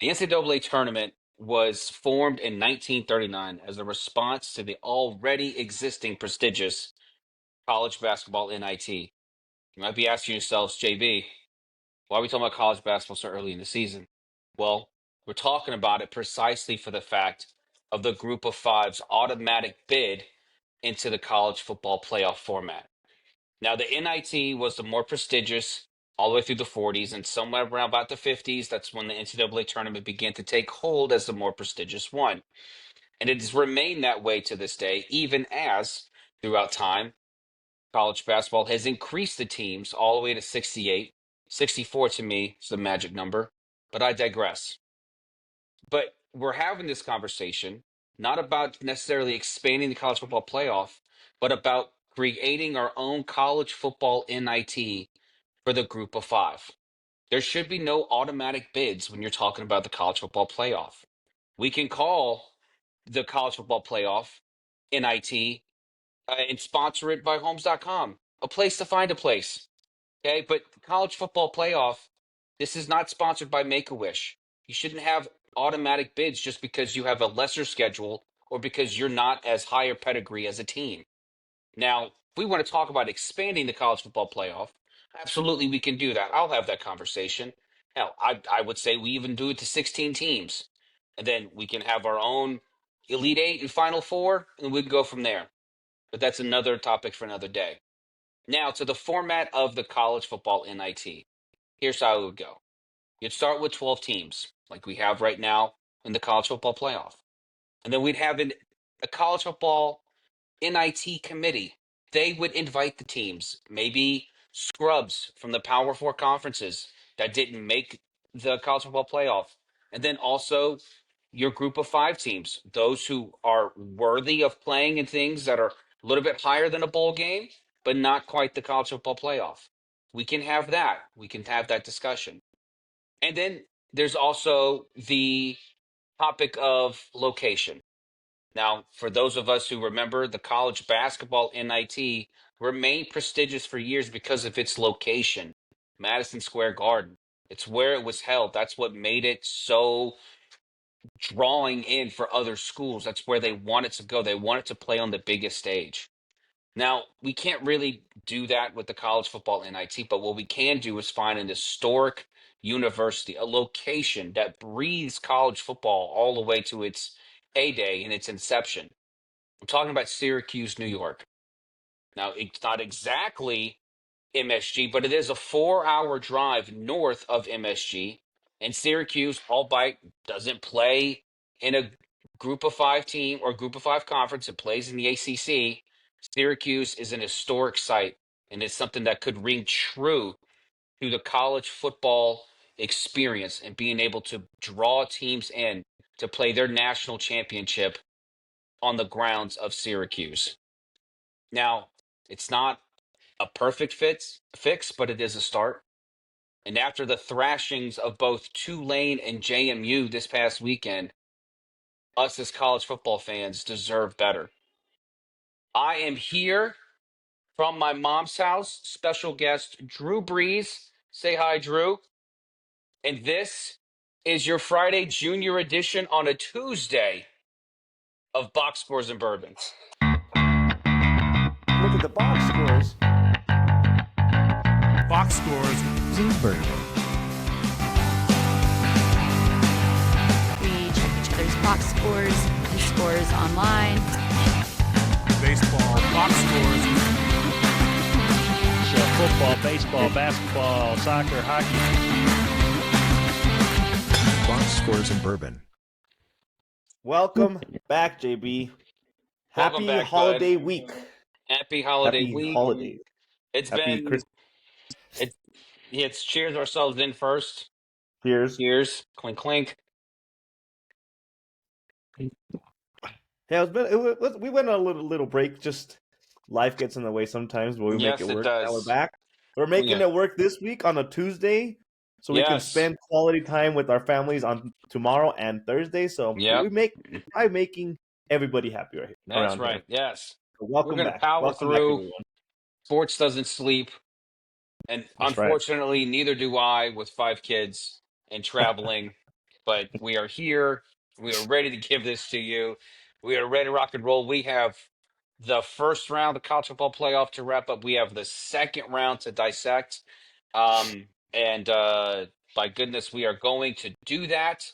The NCAA tournament was formed in 1939 as a response to the already existing prestigious college basketball NIT. You might be asking yourselves, JB, why are we talking about college basketball so early in the season? Well, we're talking about it precisely for the fact of the Group of Five's automatic bid into the college football playoff format. Now, the NIT was the more prestigious all the way through the 40s, and somewhere around about the 50s, that's when the NCAA tournament began to take hold as the more prestigious one. And it has remained that way to this day, even as throughout time, college basketball has increased the teams all the way to 68. 64 to me is the magic number, but I digress. But we're having this conversation not about necessarily expanding the college football playoff, but about creating our own college football NIT for the Group of Five. There should be no automatic bids when you're talking about the college football playoff. We can call the college football playoff NIT and sponsor it by homes.com, a place to find a place. Okay, but the college football playoff, this is not sponsored by Make-A-Wish. You shouldn't have automatic bids just because you have a lesser schedule or because you're not as high a pedigree as a team. Now, if we want to talk about expanding the college football playoff, absolutely we can do that. I'll have that conversation. Hell, I would say we even do it to 16 teams. And then we can have our own Elite Eight and Final Four, and we can go from there. But that's another topic for another day. Now, to the format of the college football NIT. Here's how it would go. You'd start with 12 teams, like we have right now in the college football playoff. And then we'd have a college football NIT committee. They would invite the teams, maybe scrubs from the Power Four conferences that didn't make the college football playoff. And then also your Group of Five teams, those who are worthy of playing in things that are a little bit higher than a bowl game, but not quite the college football playoff. We can have that. We can have that discussion. And then there's also the topic of location. Now, for those of us who remember, the college basketball NIT remained prestigious for years because of its location, Madison Square Garden. It's where it was held. That's what made it so drawing in for other schools. That's where they wanted to go. They wanted to play on the biggest stage. Now, we can't really do that with the college football NIT, but what we can do is find an historic university, a location that breathes college football all the way to its heyday and its inception. I'm talking about Syracuse, New York. Now, it's not exactly MSG, but it is a 4-hour drive north of MSG. And Syracuse, albeit doesn't play in a Group of Five team or Group of Five conference, it plays in the ACC. Syracuse is an historic site, and it's something that could ring true to the college football experience and being able to draw teams in to play their national championship on the grounds of Syracuse. Now, it's not a perfect fix, but it is a start. And after the thrashings of both Tulane and JMU this past weekend, us as college football fans deserve better. I am here from my mom's house, special guest Drew Brees. Say hi, Drew. And this is your Friday Junior edition on a Tuesday of Box Scores and Bourbon. Look at the box scores. Box Scores and Bourbon. We check each other's box scores and scores online. Baseball, box scores. So football, baseball, basketball, soccer, hockey. Box Scores and Bourbon. Welcome back, JB. Welcome Happy back, holiday bud. week. Happy holiday Happy week. holidays. It's Happy been Christmas. It's cheers ourselves in first. Cheers. Cheers. Clink clink. Yeah, we went on a little break. Just life gets in the way sometimes, but we Yes, make it it work. does. Now we're back. We're making Yeah. it work this week on a Tuesday, so we can Yes. spend quality time with our families on tomorrow and Thursday. So Yep. I'm making everybody happy right here. That's around right. here. Yes. So welcome We're gonna back. power Welcome back, through. everyone. Sports doesn't sleep. And That's right. unfortunately, neither do I with 5 kids and traveling. but we are here. We are ready to give this to you. We are ready to rock and roll. We have the first round of the college football playoff to wrap up. We have the second round to dissect. And by goodness, we are going to do that.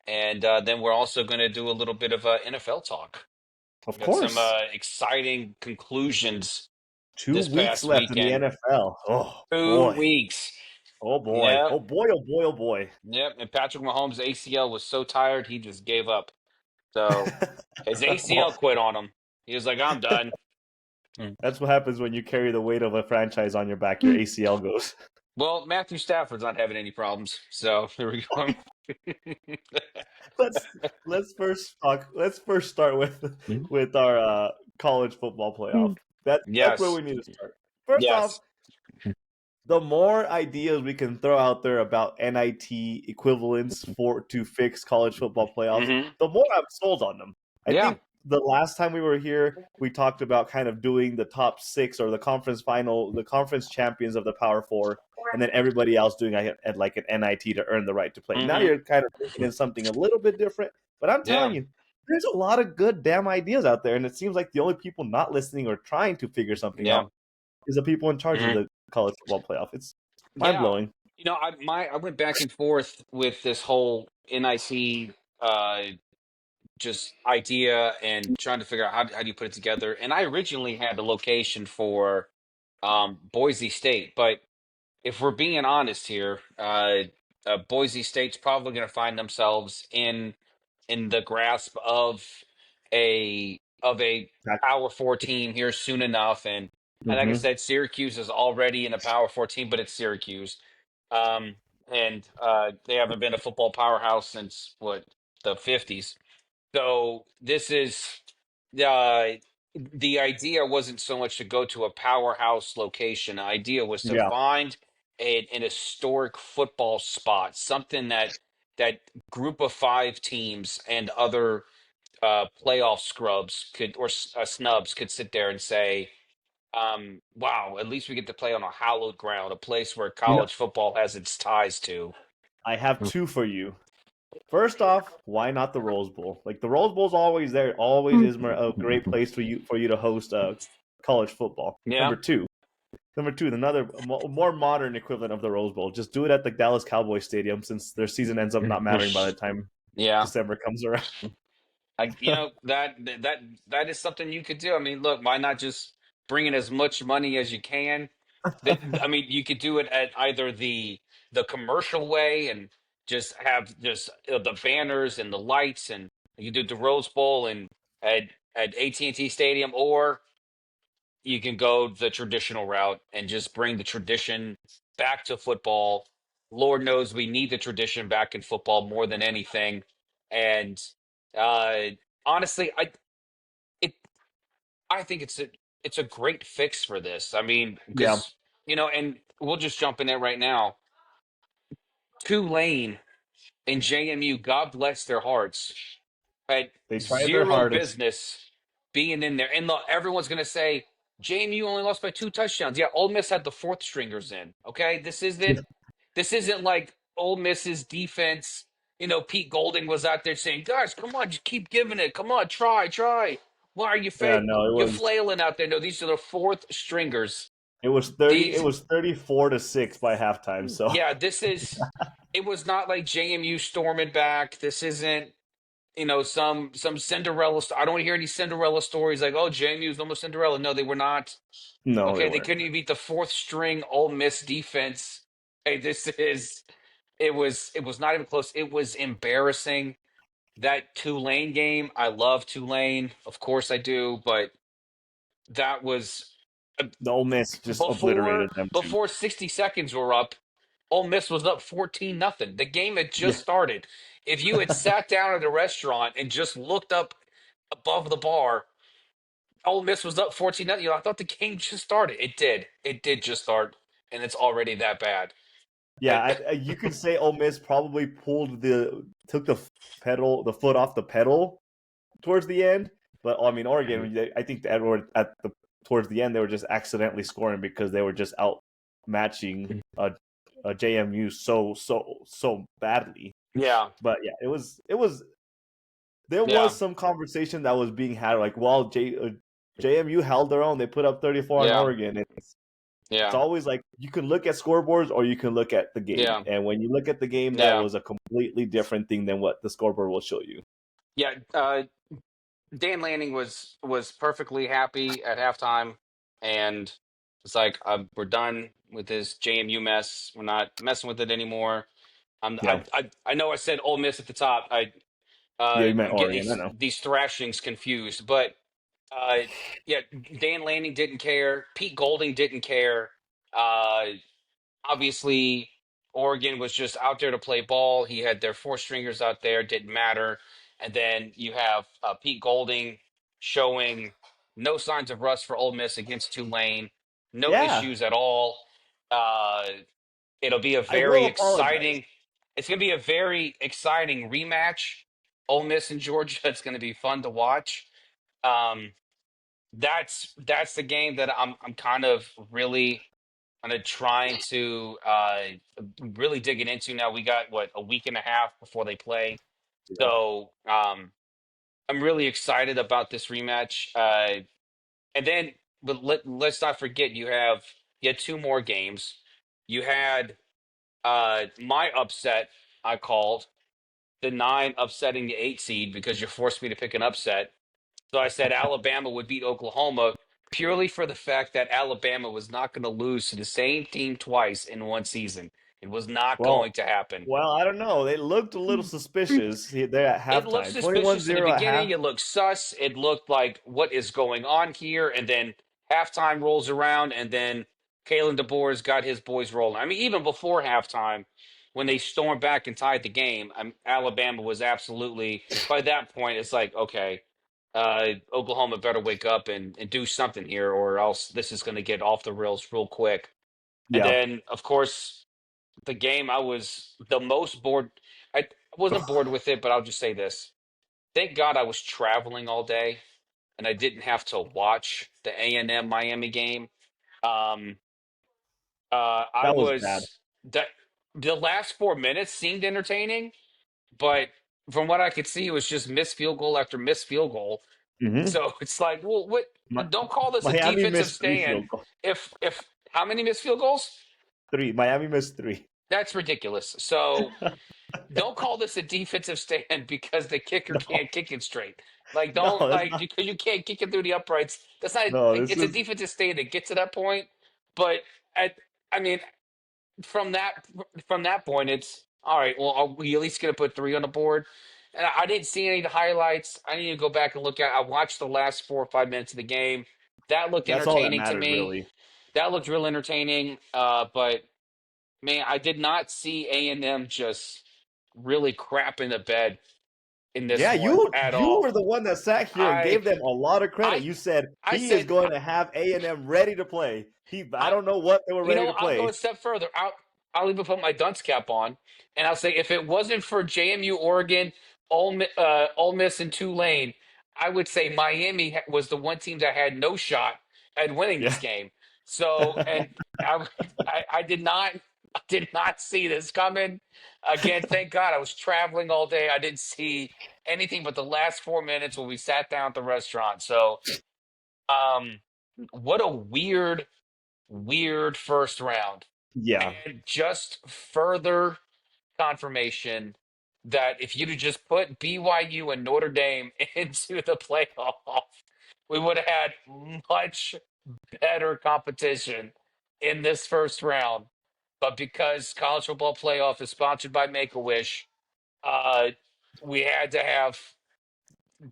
And then we're also going to do a little bit of NFL talk. Of Got some course. exciting conclusions 2 this weeks past left in the weekend. NFL. Oh, 2 boy. weeks. Oh, boy. Yep. Oh, boy. Oh, boy. Oh, boy. Yep. And Patrick Mahomes' ACL was so tired, he just gave up. So his ACL quit on him. He was like, I'm done. That's what happens when you carry the weight of a franchise on your back. Your ACL goes. Well, Matthew Stafford's not having any problems. So there we go. let's first talk. Let's first start with our college football playoff. That's where Yes. we need to start. First off, Yes. the more ideas we can throw out there about NIT equivalents to fix college football playoffs, Hmm. the more I'm sold on them. I Yeah. think the last time we were here, we talked about kind of doing the top 6 or the conference champions of the Power Four, and then everybody else doing at like an NIT to earn the right to play. Now Hmm. you're kind of thinking in something a little bit different, but I'm telling Yeah. you, there's a lot of good damn ideas out there, and it seems like the only people not listening or trying to figure something Yeah. out is the people in charge of Hmm. the college football playoff. It's mind Yeah. blowing. I went back and forth with this whole NIC just idea and trying to figure out how do you put it together. And I originally had the location for Boise State, but if we're being honest here, Boise State's probably going to find themselves in the grasp of a Power Four team here soon enough. And like I Mm-hmm. said, Syracuse is already in a Power Four team, but it's Syracuse, um, and they haven't been a football powerhouse since what, the '50s. So this is uh, the idea wasn't so much to go to a powerhouse location. The idea was to Yeah, find an historic football spot, something that group of five teams and other playoff scrubs could or snubs could sit there and say, "Wow, at least we get to play on a hallowed ground, a place where you know, college football has its ties to." I have 2 for you. First off, why not the Rose Bowl? Like the Rose Bowl's always there, always is a great place for you to host college football. Yeah. Number two, another more modern equivalent of the Rose Bowl. Just do it at the Dallas Cowboys Stadium, since their season ends up not mattering by the time Yeah. December comes around. That is something you could do. I mean, look, why not just bring in as much money as you can? I mean, you could do it at either the commercial way and just have just the banners and the lights, and you could do the Rose Bowl and at AT&T Stadium, or you can go the traditional route and just bring the tradition back to football. Lord knows we need the tradition back in football more than anything. And uh, honestly, it I think it's a great fix for this. I mean, Yeah, because and we'll just jump in there right now. Tulane and JMU, God bless their hearts, had they tried their zero hardest. business being in there. And look, everyone's going to say JMU only lost by 2 touchdowns. Yeah, Ole Miss had the fourth stringers in. Okay, this isn't like Ole Miss's defense. Pete Golding was out there saying, "Guys, come on, just keep giving it. Come on, try. Why are you Yeah, no, you're flailing out there?" No, these are the fourth stringers. it was 30. It These, was 34-6 by halftime. So yeah, it was not like JMU storming back. This isn't some Cinderella. I don't want to hear any Cinderella stories like, "Oh, JMU's almost Cinderella." No, they were not. no, they Okay, they weren't. couldn't even beat the fourth string Ole Miss defense. Hey, it was not even close. It was embarrassing. That Tulane game, I love Tulane, of course I do, but that was The Ole Miss just before obliterated them too. before 60 seconds were up. Ole Miss was up 14-0. The game had Yeah, just started. If you had sat down at a restaurant and just looked up above the bar, Ole Miss was up 14-0. I thought the game just started. It did. It did just start, and it's already that bad. yeah. You could say Ole Miss probably took the foot off the pedal towards the end. But I mean, Oregon, I think towards the end they were just accidentally scoring because they were just out matching JMU so badly. Yeah. But yeah, there was Yeah. some conversation that was being had, like, well, JMU held their own. They put up 34 on Yeah. Oregon. It's Yeah. always like you can look at scoreboards or you can look at the game. Yeah. And when you look at the game, that Yeah. was a completely different thing than what the scoreboard will show you. Yeah. Dan Lanning was perfectly happy at halftime, and it's like we're done with this JMU mess. We're not messing with it anymore. Yeah. I know I said Ole Miss at the top. Yeah, you meant I'm getting Oregon. I know. these thrashings confused, but uh, yeah, Dan Lanning didn't care. Pete Golding didn't care. Uh, Obviously, Oregon was just out there to play ball. He had their four stringers out there, didn't matter. And then you have Pete Golding showing no signs of rust for Ole Miss against Tulane, no Yeah, issues at all. Uh, it'll be a I very will apologize. exciting. It's going to be a very exciting rematch. Ole Miss and Georgia. It's going to be fun to watch. Um, that's the game that I'm kind of really kind of trying to really digging into now. We got what, a week and a half before they play, Yeah. so I'm really excited about this rematch. And then, but let's not forget you had two more games. You had my upset. I called the 9 upsetting the 8 seed because you forced me to pick an upset. So I said Alabama would beat Oklahoma purely for the fact that Alabama was not going to lose to the same team twice in one season. It was not Well, going to happen. well, I don't know. They looked a little suspicious there at It looked halftime. suspicious in the 21-0 at beginning. half. It looked sus. It looked like, what is going on here? And then halftime rolls around, and then Kalen DeBoer's got his boys rolling. I mean, even before halftime, when they stormed back and tied the game, Alabama was absolutely, by that point, it's like, okay, Oklahoma better wake up and do something here, or else this is going to get off the rails real quick. And Yeah. then, of course, the game I was the most bored. I wasn't bored with it, but I'll just say this. Thank God I was traveling all day and I didn't have to watch the A&M Miami game. Um, I That was bad. was that the last 4 minutes seemed entertaining, but from what I could see, it was just missed field goal after missed field goal. Hmm. So it's like, well, what? Don't call this a Miami defensive missed 3 stand. field goals. If how many missed field goals? 3. Miami missed 3. That's ridiculous. So don't call this a defensive stand because the kicker No, can't kick it straight. Like, no, don't that's like not. because you can't kick it through the uprights. That's not. No, Like, this it's a is. defensive stand to get to that point, but at I mean, from that from that point, it's all right. Well, are we at least going to put 3 on the board? And I didn't see any of the highlights. I need to go back and look at. I watched the last 4 or 5 minutes of the game. That looked That's all that entertaining to matters, me. really. That looked real entertaining. But man, I did not see A&M just really crap in the bed in this Yeah, one you at you all. were the one that sat here and I gave them a lot of credit. I You said I he is said going to have A&M ready to play. I I don't know what they were ready to I'll go play. a step further. I'll even put my dunce cap on, and I'll say if it wasn't for JMU, Oregon, Ole Miss, and Tulane, I would say Miami was the one team that had no shot at winning this Yeah. game. So, and I, I did not see this coming. Again, thank God I was traveling all day. I didn't see anything but the last 4 minutes when we sat down at the restaurant. So, um, what a weird first round. Yeah. And just further confirmation that if you'd have just put BYU and Notre Dame into the playoff, we would have had much better competition in this first round. But because college football playoff is sponsored by Make a Wish, uh, we had to have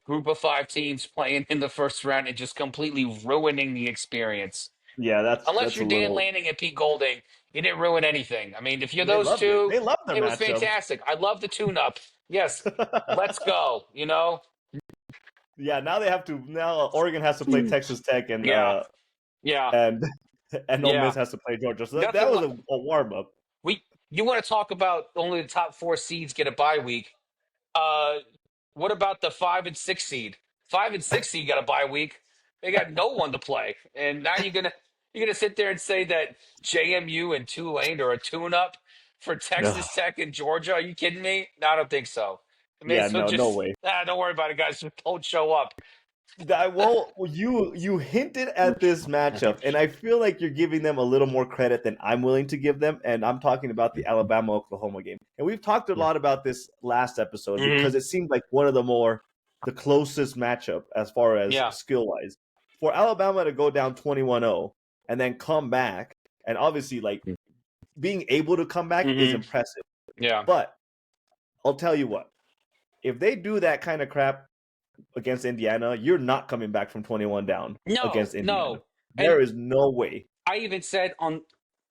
group of 5 teams playing in the first round and just completely ruining the experience. Yeah, Unless that's a you're Dan little. Lanning and Pete Golding, you didn't ruin anything. I mean, if you're They those loved it. two, They loved their it was matchup. fantastic. I love the tune-up. Yes, let's go. Yeah, now they have to. Now Oregon has to play Texas Tech Yeah, yeah, and and Ole yeah. Miss has to play Georgia. So that Nothing was like a warm up. we. You want to talk about only the top 4 seeds get a bye week? Uh, what about the 5 and 6 seed? 5 and 6 seed got a bye week. They got no one to play, and now you're gonna sit there and say that JMU and Tulane are a tune-up. for Texas Tech and Georgia. Are you kidding me? No, I don't think so. I mean, Yeah, so no just way. don't worry about it, guys. Just don't show up. Well, you hinted at this matchup, and I feel like you're giving them a little more credit than I'm willing to give them. And I'm talking about the Alabama-Oklahoma game. And we've talked a lot about this last episode Mhm. because it seemed like one of the closest matchup as far as Yeah. skill wise. For Alabama to go down 21-0 and then come back, and obviously like being able to come back is Mhm. impressive. Yeah. But I'll tell you what, if they do that kind of crap against Indiana, you're not coming back from 21 down No, against Indiana. no. And There is no way. I even said on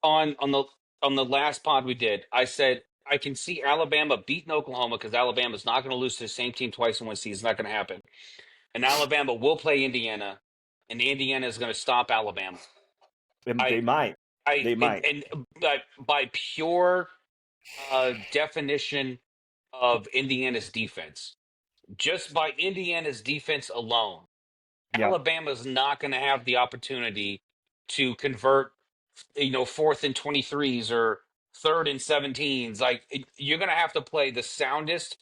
the last pod we did, I said I can see Alabama beating Oklahoma because Alabama's not going to lose to the same team twice in one season. It's not going to happen. And Alabama will play Indiana, and the Indiana is going to stop Alabama. And I they might. I They might. and by pure definition of Indiana's defense, just by Indiana's defense alone, Yeah. Alabama's not going to have the opportunity to convert, fourth and 23s or third and 17s. You're going to have to play the soundest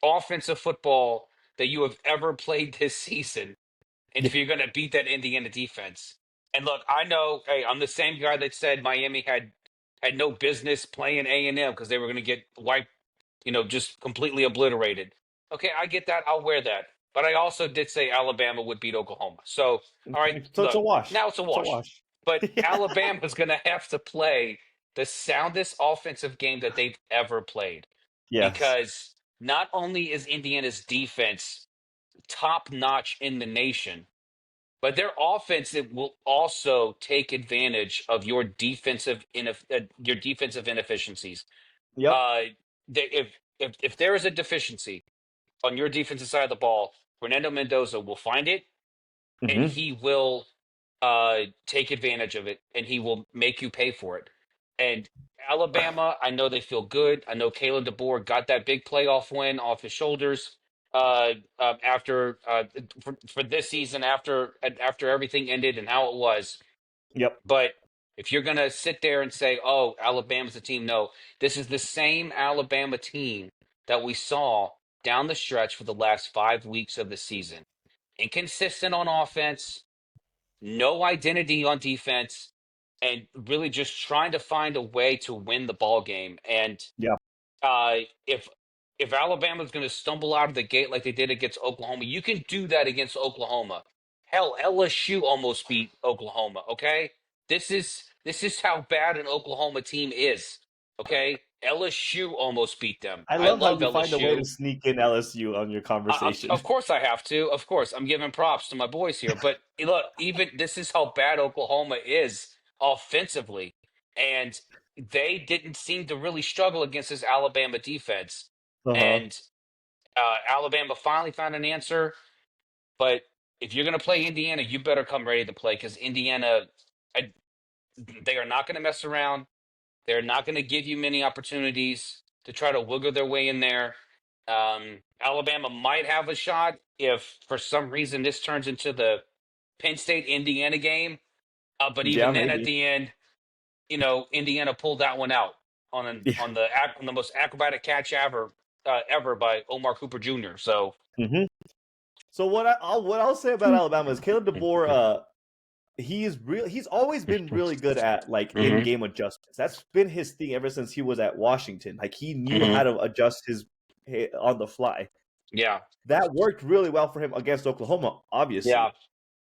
offensive football that you have ever played this season. And if you're going to beat that Indiana defense, and look, I know, hey, I'm the same guy that said Miami had no business playing A&M because they were going to get wiped, just completely obliterated. Okay, I get that. I'll wear that. But I also did say Alabama would beat Oklahoma. So, all right, So it's a look, wash. now it's a It's a wash. wash. But Yeah. Alabama's going to have to play the soundest offensive game that they've ever played Yes. because not only is Indiana's defense top notch in the nation, but their offense it will also take advantage of your defensive inefficiencies. Yep. Uh, if there is a deficiency on your defensive side of the ball, Fernando Mendoza will find it and Hmm. he will take advantage of it and he will make you pay for it. And Alabama, I know they feel good. I know Kalen DeBoer got that big playoff win off his shoulders after for this season after everything ended and how it was. Yep. But if you're gonna sit there and say, "Oh, Alabama's a team," no, this is the same Alabama team that we saw down the stretch for the last 5 weeks of the season. Inconsistent on offense, no identity on defense, and really just trying to find a way to win the ball game. And Yeah. uh, if if Alabama's going to stumble out of the gate like they did against Oklahoma, you can do that against Oklahoma. Hell, LSU almost beat Oklahoma. Okay, this is how bad an Oklahoma team is. Okay, LSU almost beat them. I I love how love you find a way LSU. to sneak in LSU on your conversation. Of course I have to. Of course, I'm giving props to my boys here. But look, even this is how bad Oklahoma is offensively, and they didn't seem to really struggle against this Alabama defense. Uh-huh. And Alabama finally found an answer. But if you're going to play Indiana, you better come ready to play because Indiana, I, they are not going to mess around. They're not going to give you many opportunities to try to wiggle their way in there. Alabama might have a shot if, for some reason, this turns into the Penn State Indiana game. But Yeah, even then, at maybe. the end, Indiana pulled that one out Yeah. on the most acrobatic catch ever by Omar Cooper Jr. So Hmm. So what I'll say about Alabama is Caleb DeBoer. He's always been really good at like Mhm. in-game adjustments. That's been his thing ever since he was at Washington. Like he knew Mhm. how to adjust his on the fly. Yeah, That worked really well for him against Oklahoma, yeah, obviously.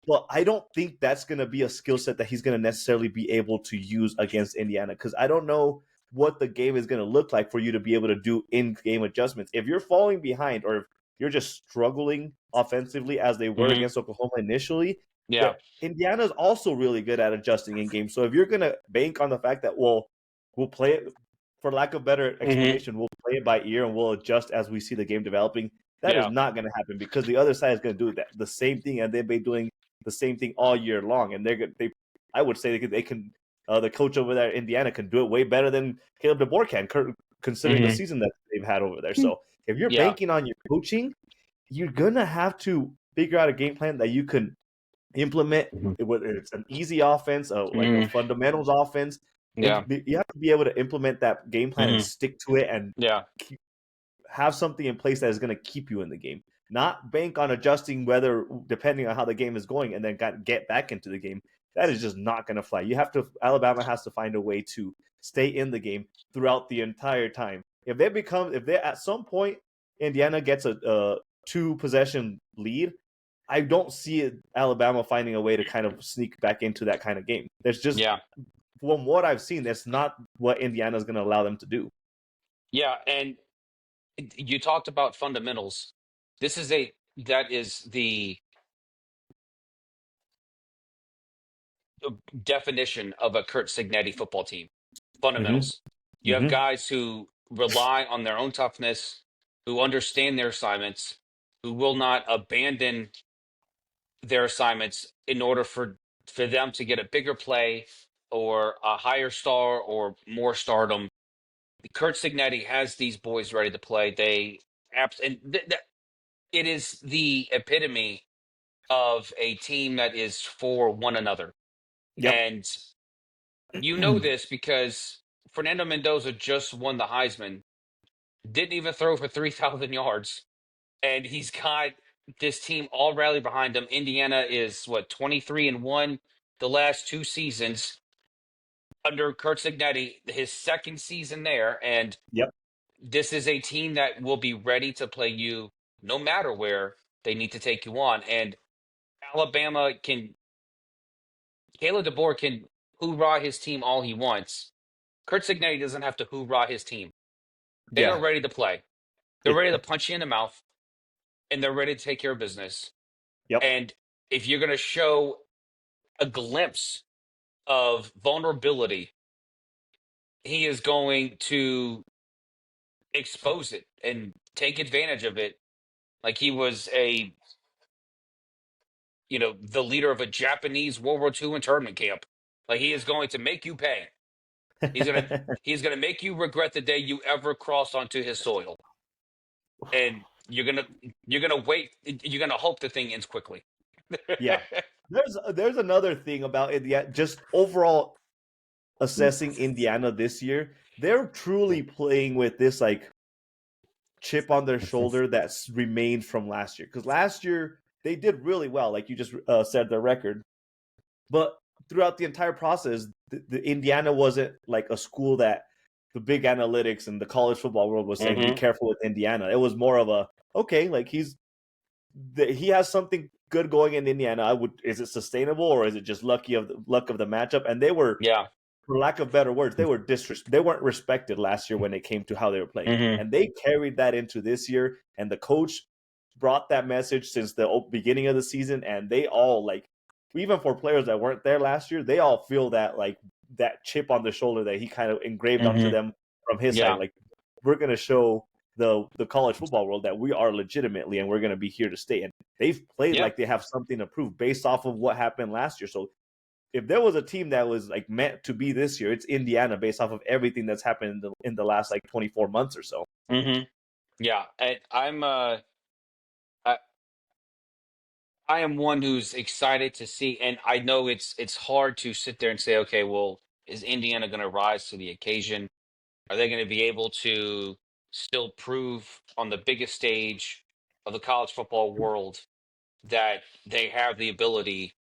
But I don't think that's going to be a skill set that he's going to necessarily be able to use against Indiana because I don't know what the game is going to look like for you to be able to do in-game adjustments. If you're falling behind or if you're just struggling offensively as they were Mhm. against Oklahoma initially, yeah, that Indiana's also really good at adjusting in game. So if you're going to bank on the fact that, well, we'll play it, for lack of better Mhm. explanation, we'll play it by ear and we'll adjust as we see the game developing, that is yeah. not going to happen because the other side is going to do that the same thing and they've been doing the same thing all year long, and I would say they can. The coach over there, Indiana, can do it way better than Caleb DeBoer can, considering the Mhm. season that they've had over there. So if you're Yeah. banking on your coaching, you're gonna have to figure out a game plan that you can implement. Mhm. Whether it's an easy offense, like a Mhm. fundamentals offense, Yeah. You have to be able to implement that game plan and Mhm. stick to it and Yeah. have something in place that is going to keep you in the game. Not bank on adjusting weather depending on how the game is going and then get back into the game. That is just not going to fly. Alabama has to find a way to stay in the game throughout the entire time. If they at some point Indiana gets a 2-possession lead, I don't see Alabama finding a way to kind of sneak back into that kind of game. There's just, Yeah. from what I've seen, that's not what Indiana's going to allow them to do. Yeah. And you talked about fundamentals. That is the definition of a Kurt Signetti football team. Mm-hmm. Fundamentals. You have Mm-hmm. guys who rely on their own toughness, who understand their assignments, who will not abandon their assignments in order for them to get a bigger play or a higher star or more stardom. Kurt Signetti has these boys ready to play. It is the epitome of a team that is for one another. Yep. And you know this because Fernando Mendoza just won the Heisman, didn't even throw for 3,000 yards, and he's got this team all rally behind him. Indiana is 23-1 the last 2 seasons under Kurt Signetti, his second season there, and Yep. this is a team that will be ready to play you no matter where they need to take you on. And Alabama can, Caleb DeBoer can hoorah his team all he wants. Kurt Signetti doesn't have to hoorah his team. They are Yeah. ready to play. They're ready to punch you in the mouth, and they're ready to take care of business. Yep. And if you're going to show a glimpse of vulnerability, he is going to expose it and take advantage of it like he was the leader of a Japanese World War II internment camp. Like he is going to make you pay. He's gonna he's gonna make you regret the day you ever crossed onto his soil. And you're gonna wait. You're gonna hope the thing ends quickly. Yeah. There's another thing about Indiana, just overall assessing Indiana this year. They're truly playing with this like chip on their shoulder that's remained from last year. Because last year they did really well, like you just said, their record. But throughout the entire process, the Indiana wasn't like a school that the big analytics and the college football world was saying, "Be careful with Indiana." It was more of a okay, like he has something good going in Indiana. Is it sustainable or is it just luck of the matchup? And they were, Yeah. for lack of better words, they weren't respected last year when it came to how they were playing, Mm-hmm. and they carried that into this year. And the coach brought that message since the beginning of the season, and they all like, even for players that weren't there last year, they all feel that like that chip on the shoulder that he kind of engraved onto Mm-hmm. them from his Yeah. side. Like, we're gonna show the college football world that we are legitimately and we're going to be here to stay. And they've played Yeah. like they have something to prove based off of what happened last year. So if there was a team that was like meant to be this year, it's Indiana based off of everything that's happened in the last like 24 months or so. Mm-hmm. Yeah. And I am one who's excited to see, and I know it's hard to sit there and say, okay, well, is Indiana going to rise to the occasion? Are they going to be able to still prove on the biggest stage of the college football world that they have the ability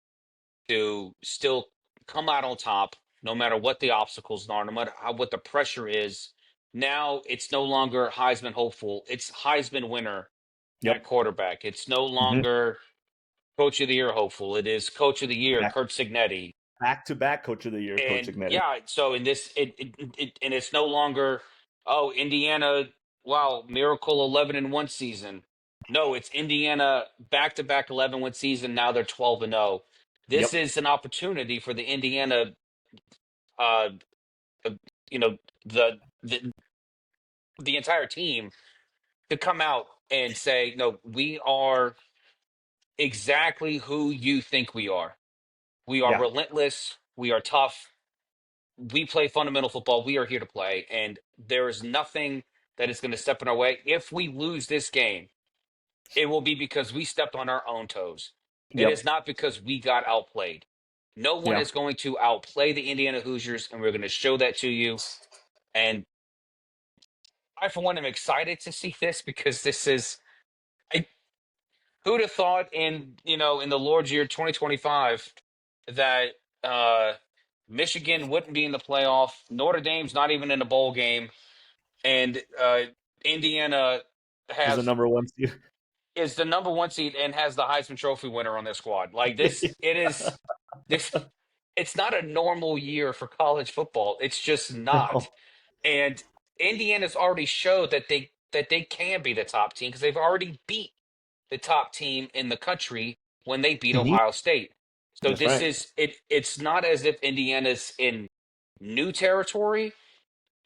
to still come out on top, no matter what the obstacles are, no matter what the pressure is? Now it's no longer Heisman hopeful; it's Heisman winner at Yep. quarterback. It's no Mm-hmm. longer Coach of the Year hopeful. It is Coach of the Year, Back Kurt Signetti. to back Coach of the Year, Coach And Ignetti. yeah, so in this, and it's no longer, oh, Indiana, wow, miracle 11-1 season. No, it's Indiana back-to-back 11-win season. Now they're 12-0. This Yep. is an opportunity for the Indiana, uh, uh, you know, the the the entire team to come out and say, no, we are exactly who you think we are. We are Yeah. relentless. We are tough. We play fundamental football. We are here to play. And there is nothing that is going to step in our way. If we lose this game, it will be because we stepped on our own toes. It is Yep. not because we got outplayed. No one Yeah. is going to outplay the Indiana Hoosiers, and we're going to show that to you. And I, for one, am excited to see this because this is. Who'd have thought in the Lord's year 2025 that uh, Michigan wouldn't be in the playoff, Notre Dame's not even in a bowl game, and Indiana Is the has number one seed. is the number one seed and has the Heisman Trophy winner on their squad. Like this, it is this. It's not a normal year for college football. It's just not. No. And Indiana's already showed that they can be the top team because they've already beat the top team in the country when they beat Mhm. Ohio State. So That's this right. is it. It's not as if Indiana's in new territory,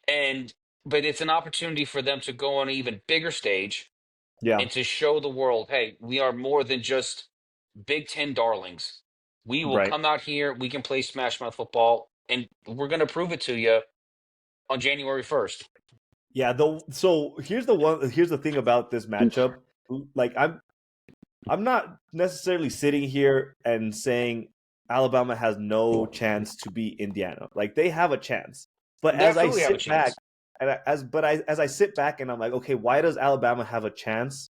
and but it's an opportunity for them to go on an even bigger stage Yeah. and to show the world, hey, we are more than just Big Ten darlings. We will Right. come out here, we can play smash mouth football, and we're going to prove it to you on January 1st. Yeah. So here's the thing about this matchup. Like I'm not necessarily sitting here and saying Alabama has no chance to beat Indiana. Like they have a chance. But They as I absolutely have a sit back chance. and as I sit back and I'm like, okay, why does Alabama have a chance?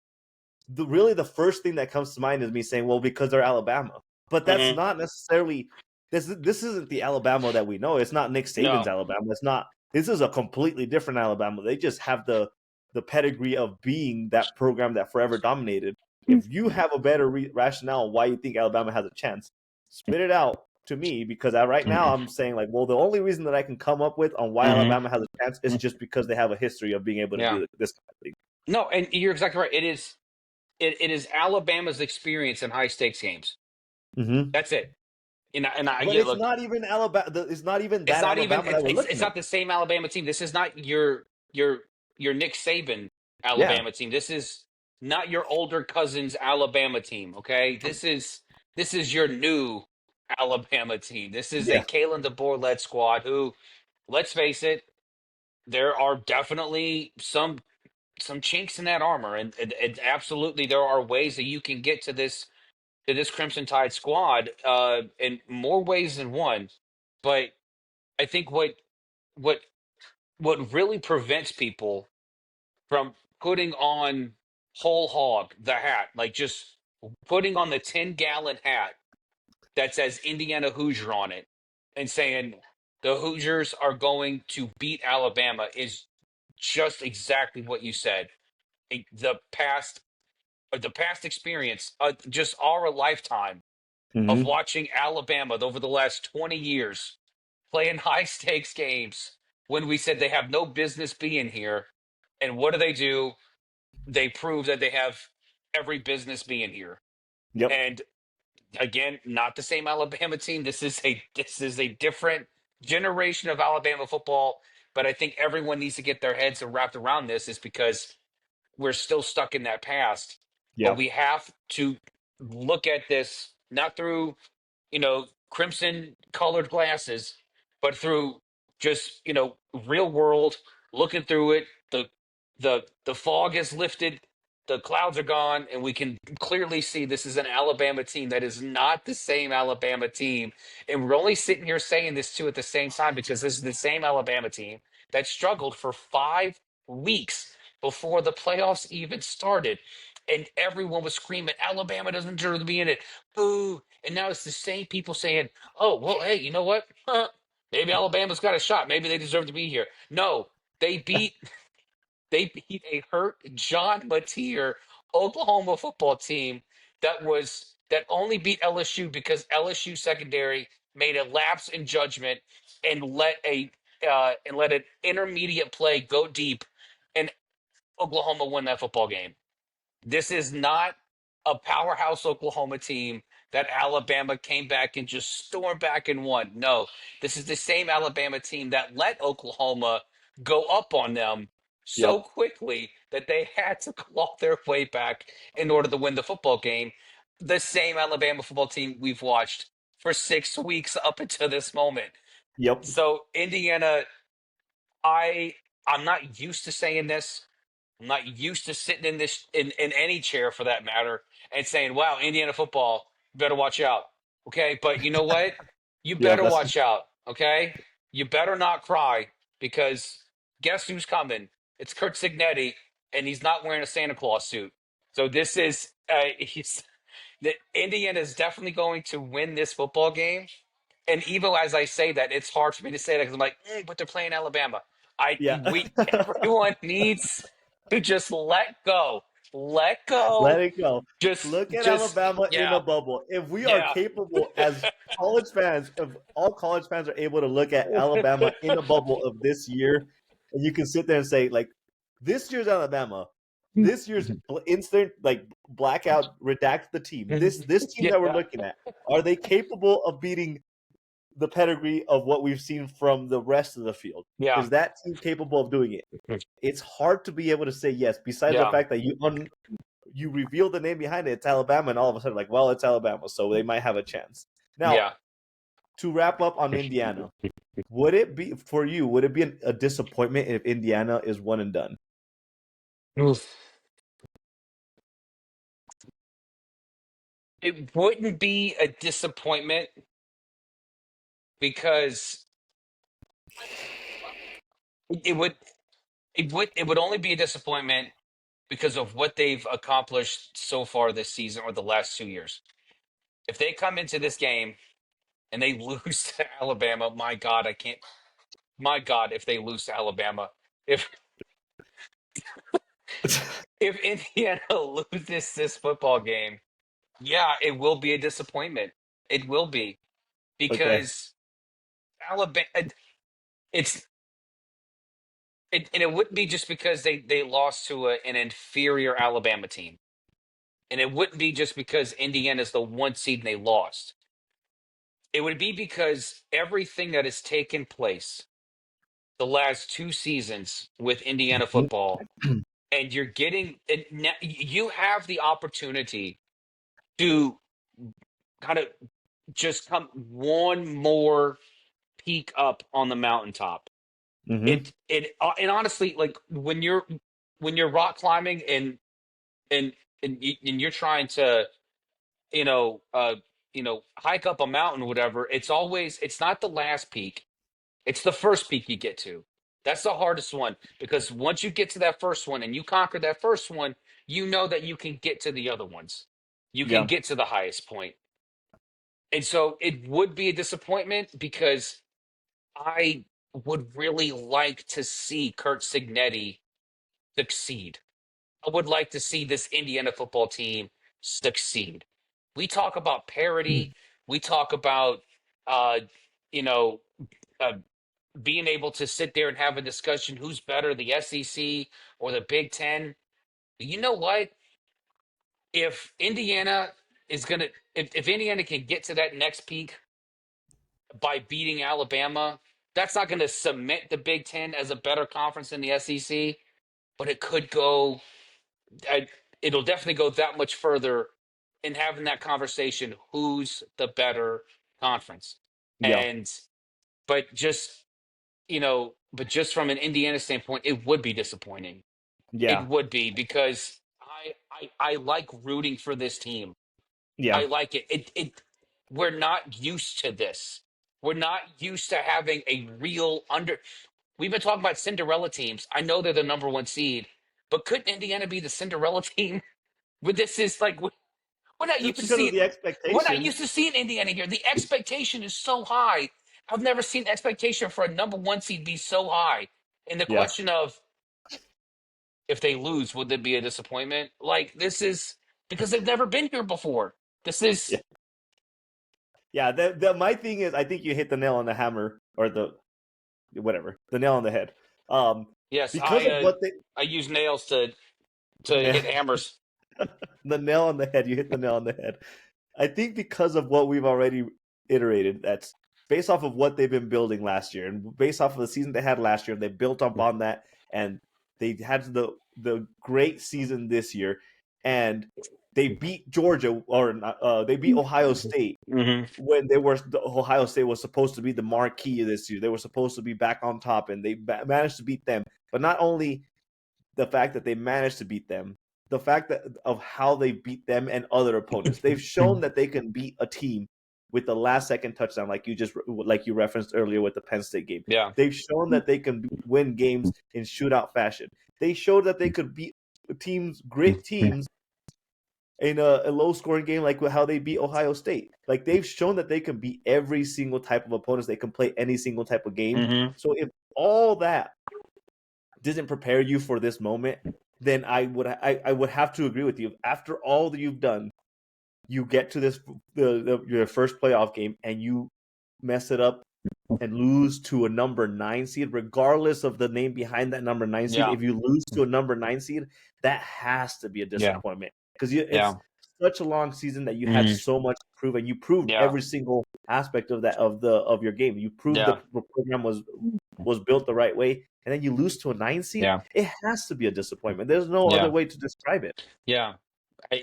The first thing that comes to mind is me saying, well, because they're Alabama. But that's Mm-hmm. not necessarily this isn't the Alabama that we know. It's not Nick Saban's No. Alabama. It's not This is a completely different Alabama. They just have the pedigree of being that program that forever dominated. If you have a better rationale why you think Alabama has a chance, spit it out to me because right now I'm saying like, well, the only reason that I can come up with on why Mm-hmm. Alabama has a chance is just because they have a history of being able to Yeah. do this kind of thing. No, and you're exactly right. It is Alabama's experience in high stakes games. Mm-hmm. That's it. But it's Look, not even Alabama. It's not even it's that not even Alabama that we're it's looking at. not the same Alabama team. This is not your Nick Saban Yeah. Alabama team. This is not your older cousin's Alabama team. Okay, this is your new Alabama team. This is a Yeah. Kalen DeBoer led squad. Who, let's face it, there are definitely some chinks in that armor, and absolutely there are ways that you can get to this Crimson Tide squad in more ways than one. But I think what what really prevents people from putting on whole hog the hat, like just putting on the 10-gallon hat that says Indiana Hoosier on it and saying the Hoosiers are going to beat Alabama is just exactly what you said. The past experience, just our lifetime of Mm-hmm. watching Alabama over the last 20 years playing high stakes games when we said they have no business being here. And what do? They prove that they have every business being here. Yep. And again, not the same Alabama team. This is a different generation of Alabama football. But I think everyone needs to get their heads wrapped around this is because we're still stuck in that past. But Yeah. we have to look at this not through, crimson colored glasses, but through just, real world, looking through it. The fog has lifted, the clouds are gone, and we can clearly see this is an Alabama team that is not the same Alabama team. And we're only sitting here saying this too at the same time because this is the same Alabama team that struggled for 5 weeks before the playoffs even started. And everyone was screaming, Alabama doesn't deserve to be in it. Boo. And now it's the same people saying, oh, well, hey, you know what? Maybe Alabama's got a shot. Maybe they deserve to be here. No, they beat they beat a hurt John Mateer Oklahoma football team that only beat LSU because LSU secondary made a lapse in judgment and let an intermediate play go deep, and Oklahoma won that football game. This is not a powerhouse Oklahoma team that Alabama came back and just stormed back and won. No, this is the same Alabama team that let Oklahoma go up on them so Yep. quickly that they had to claw their way back in order to win the football game. The same Alabama football team we've watched for 6 weeks up until this moment. Yep. So Indiana, I'm not used to saying this. I'm not used to sitting in any chair for that matter and saying, wow, Indiana football, better watch out. Okay, but you know what? you Yeah, better watch out, okay? You better not cry because guess who's coming? It's Kurt Signetti, and he's not wearing a Santa Claus suit. So this is Indiana is definitely going to win this football game. And even as I say that, it's hard for me to say that because I'm like, but they're playing Alabama. yeah. Everyone needs to just let go, let Let go. it go. Look at Just Alabama in yeah, a bubble. If we are yeah, capable as college fans, if all college fans are able to look at Alabama in a bubble of this year, and you can sit there and say, like, this year's Alabama, this year's instant like blackout, redact the team. This team yeah, that we're looking at, are they capable of beating the pedigree of what we've seen from the rest of the field? yeah, Is that team capable of doing it? It's hard to be able to say yes. Besides the yeah, fact that you reveal the name behind it, it's Alabama, and all of a sudden, like, well, it's Alabama, so they might have a chance. Now, yeah. to wrap up on Indiana, would it be for you? Would it be a disappointment if Indiana is one and done? Oof. It wouldn't be a disappointment because it would it would only be a disappointment because of what they've accomplished so far this season or the last 2 years. If they come into this game and they lose to Alabama, my God, I can't. My God, if they lose to Alabama, if if Indiana loses this football game, yeah, it will be a disappointment. It will be Okay. because Alabama. It's and it wouldn't be just because they lost to an inferior Alabama team, and it wouldn't be just because Indiana's the one seed and they lost. It would be because everything that has taken place the last 2 seasons with Indiana football, and you're getting it now, you have the opportunity to kind of just come one more peak up on the mountaintop. Mm-hmm. And honestly, like when you're rock climbing and and you're trying to you know uh hike up a mountain or whatever, it's not the last peak, it's the first peak you get to. That's the hardest one because once you get to that first one and you conquer that first one, you know that you can get to the other ones. You can Yeah. get to the highest point. And so it would be a disappointment because I would really like to see Kurt Signetti succeed. I would like to see this Indiana football team succeed. We talk about parity. We talk about, uh, you know, uh, being able to sit there and have a discussion who's better, the SEC or the Big Ten. You know what? If Indiana if Indiana can get to that next peak by beating Alabama, that's not going to cement the Big Ten as a better conference than the SEC, but it could go. I, it'll definitely go that much further in having that conversation. Who's the better conference? Yeah. And but just from an Indiana standpoint, it would be disappointing. It Yeah. would be because I like rooting for this team. Yeah. I like it. We're not used to this. We're not used to having a real under. We've been talking about Cinderella teams. I know they're the number one seed, but couldn't Indiana be the Cinderella team? But this is like we're not Just used to because of seeing. the We're not expectation. used to seeing Indiana here. The expectation is so high. I've never seen expectation for a number one seed be so high. And the Yeah. question of if they lose, would there be a disappointment? Like this is because they've never been here before. This Yeah. is Yeah. My thing is, I think you hit the nail on the hammer or the nail on the head. Um, yes. because I of uh, what they, I use nails to nail, hit hammers. the nail on the head, you hit the nail on the head. I think because of what we've already iterated, that's based off of what they've been building last year, and based off of the season they had last year, they built up on that, and they had the great season this year, and they beat Georgia or they beat Ohio State Mm-hmm. when Ohio State was supposed to be the marquee this year. They were supposed to be back on top, and they managed to beat them. But not only the fact that they managed to beat them, the fact that of how they beat them and other opponents. They've shown that they can beat a team with the last second touchdown, like you referenced earlier with the Penn State game. Yeah. They've shown that they can win games in shootout fashion. They showed that they could beat great teams, in a low scoring game like how they beat Ohio State. Like they've shown that they can beat every single type of opponents. They can play any single type of game. Mm-hmm. So if all that didn't prepare you for this moment, then I would have to agree with you. After all that you've done, you get to this your first playoff game and you mess it up and lose to a number 9 seed, regardless of the name behind that number 9 seed. Yeah. If you lose to a number 9 seed, that has to be a disappointment because it's such a long season that you had so much to prove, and you proved every single aspect of that of your game. You proved the program was built the right way, and then you lose to a 9 seed. Yeah. It has to be a disappointment. There's no other way to describe it. Yeah.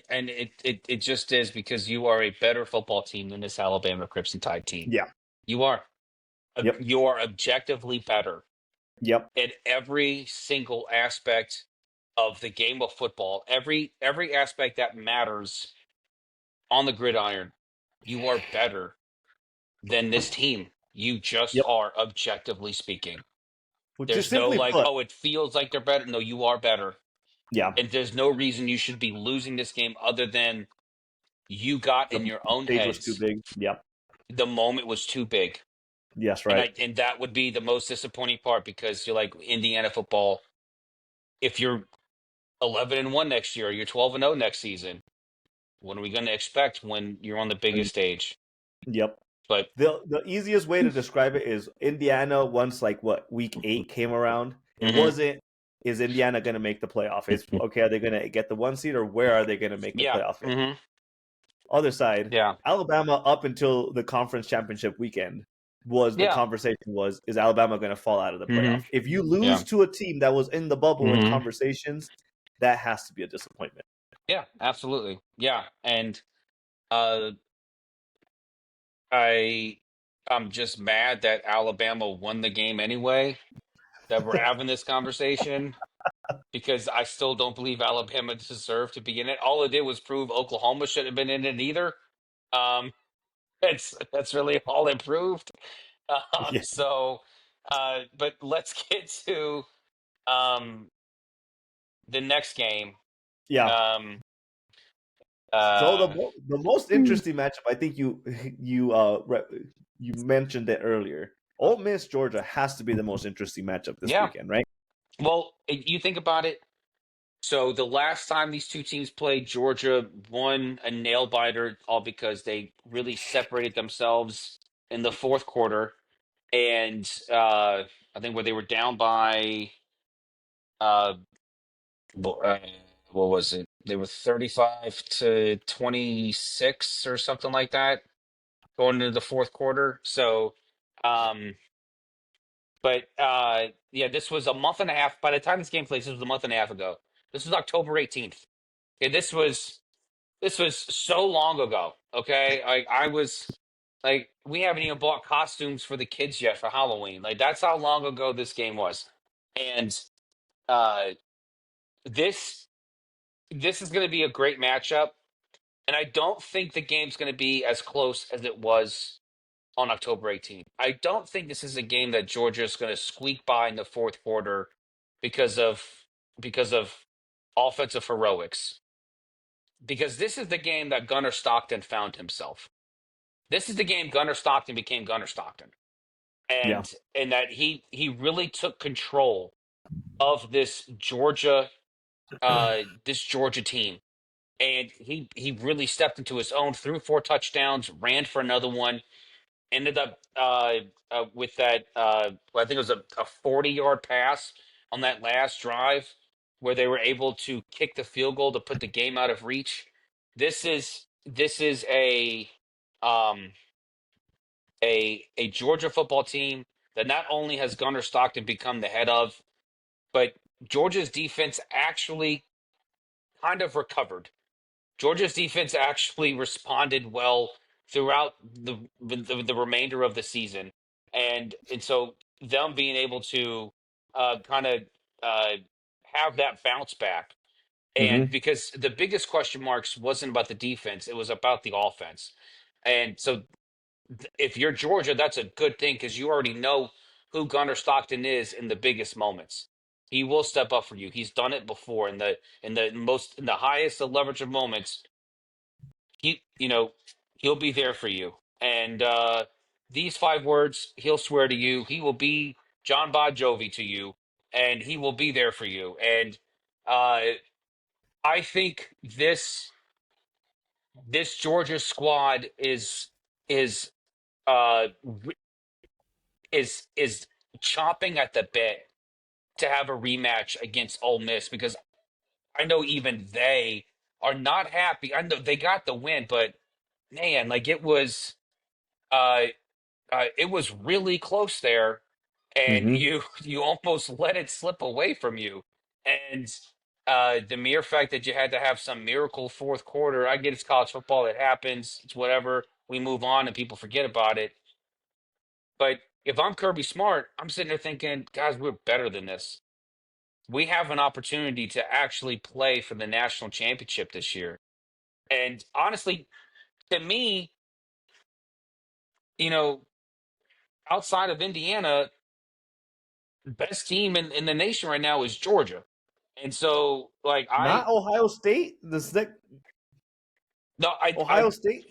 And it just is, because you are a better football team than this Alabama Crimson Tide team. Yeah. You are. Yep. You are objectively better. Yep. In every single aspect of the game of football, every aspect that matters on the gridiron, you are better than this team. You just Yep. are, objectively speaking. Well, There's just no simply like, put, oh, it feels like they're better. No, you are better. yeah. And there's no reason you should be losing this game other than you got in your own Stage was too heads. big. Yep. The moment was too big. Yes, right. And that would be the most disappointing part, because you're like, Indiana football, if you're 11-1 next year, or you're 12-0 next season, what are we going to expect when you're on the biggest stage? Yep. But the easiest way to describe it is Indiana, once week 8 came around, it Mhm. wasn't, is Indiana going to make the playoff? It's okay, are they going to get the 1 seed, or where are they going to make the playoff? Mhm. Other side, Yeah. Alabama, up until the conference championship weekend, the conversation was, is Alabama going to fall out of the playoff? If you lose to a team that was in the bubble in conversations, that has to be a disappointment. Yeah, absolutely. Yeah. And I'm just mad that Alabama won the game anyway, that we're having this conversation, because I still don't believe Alabama deserved to be in it. All it did was prove Oklahoma shouldn't have been in it either. That's really all it proved. Yeah. So, but let's get to the next game. Yeah. So Uh, the most interesting matchup, I think you mentioned it earlier. Ole Miss Georgia has to be the most interesting matchup this weekend, right? Well, you think about it. So the last time these two teams played, Georgia won a nail biter, all because they really separated themselves in the fourth quarter, and I think where they were down by uh, what was it? They were 35-26 or something like that going into the fourth quarter. So, but yeah, this was a month and a half. By the time this game plays, this was a month and a half ago. This was October 18th. Okay, this was so long ago. Okay, I was like, we haven't even bought costumes for the kids yet for Halloween. Like, that's how long ago this game was. And uh, this is going to be a great matchup. And I don't think the game's going to be as close as it was on October 18th. I don't think this is a game that Georgia is going to squeak by in the fourth quarter because of offensive heroics. Because this is the game that Gunnar Stockton found himself. This is the game Gunnar Stockton became Gunnar Stockton. And that he really took control of this Georgia team. And he really stepped into his own, threw 4 touchdowns, ran for another one, ended up with that, I think it was a 40-yard pass on that last drive where they were able to kick the field goal to put the game out of reach. This is um, a Georgia football team that not only has Gunnar Stockton become the head of, but Georgia's defense actually kind of recovered. Georgia's defense actually responded well throughout the remainder of the season, and so them being able to kind of have that bounce back, and because the biggest question marks wasn't about the defense, it was about the offense, and so if you're Georgia, that's a good thing because you already know who Gunnar Stockton is in the biggest moments. He will step up for you. He's done it before in the highest of leverage of moments. He'll be there for you. And these 5 words, he'll swear to you. He will be John Bon Jovi to you, and he will be there for you. And uh, I think this Georgia squad is uh is chomping at the bit to have a rematch against Ole Miss because I know even they are not happy. I know they got the win, but man, like uh, it was really close there, and Mm-hmm. you almost let it slip away from you. And the mere fact that you had to have some miracle fourth quarter, I get it's college football, it happens, it's whatever. We move on and people forget about it. But if I'm Kirby Smart, I'm sitting there thinking, guys, we're better than this. We have an opportunity to actually play for the national championship this year. And honestly, to me, you know, outside of Indiana, best team in the nation right now is Georgia. And so, like, Not Ohio State. no, Ohio State.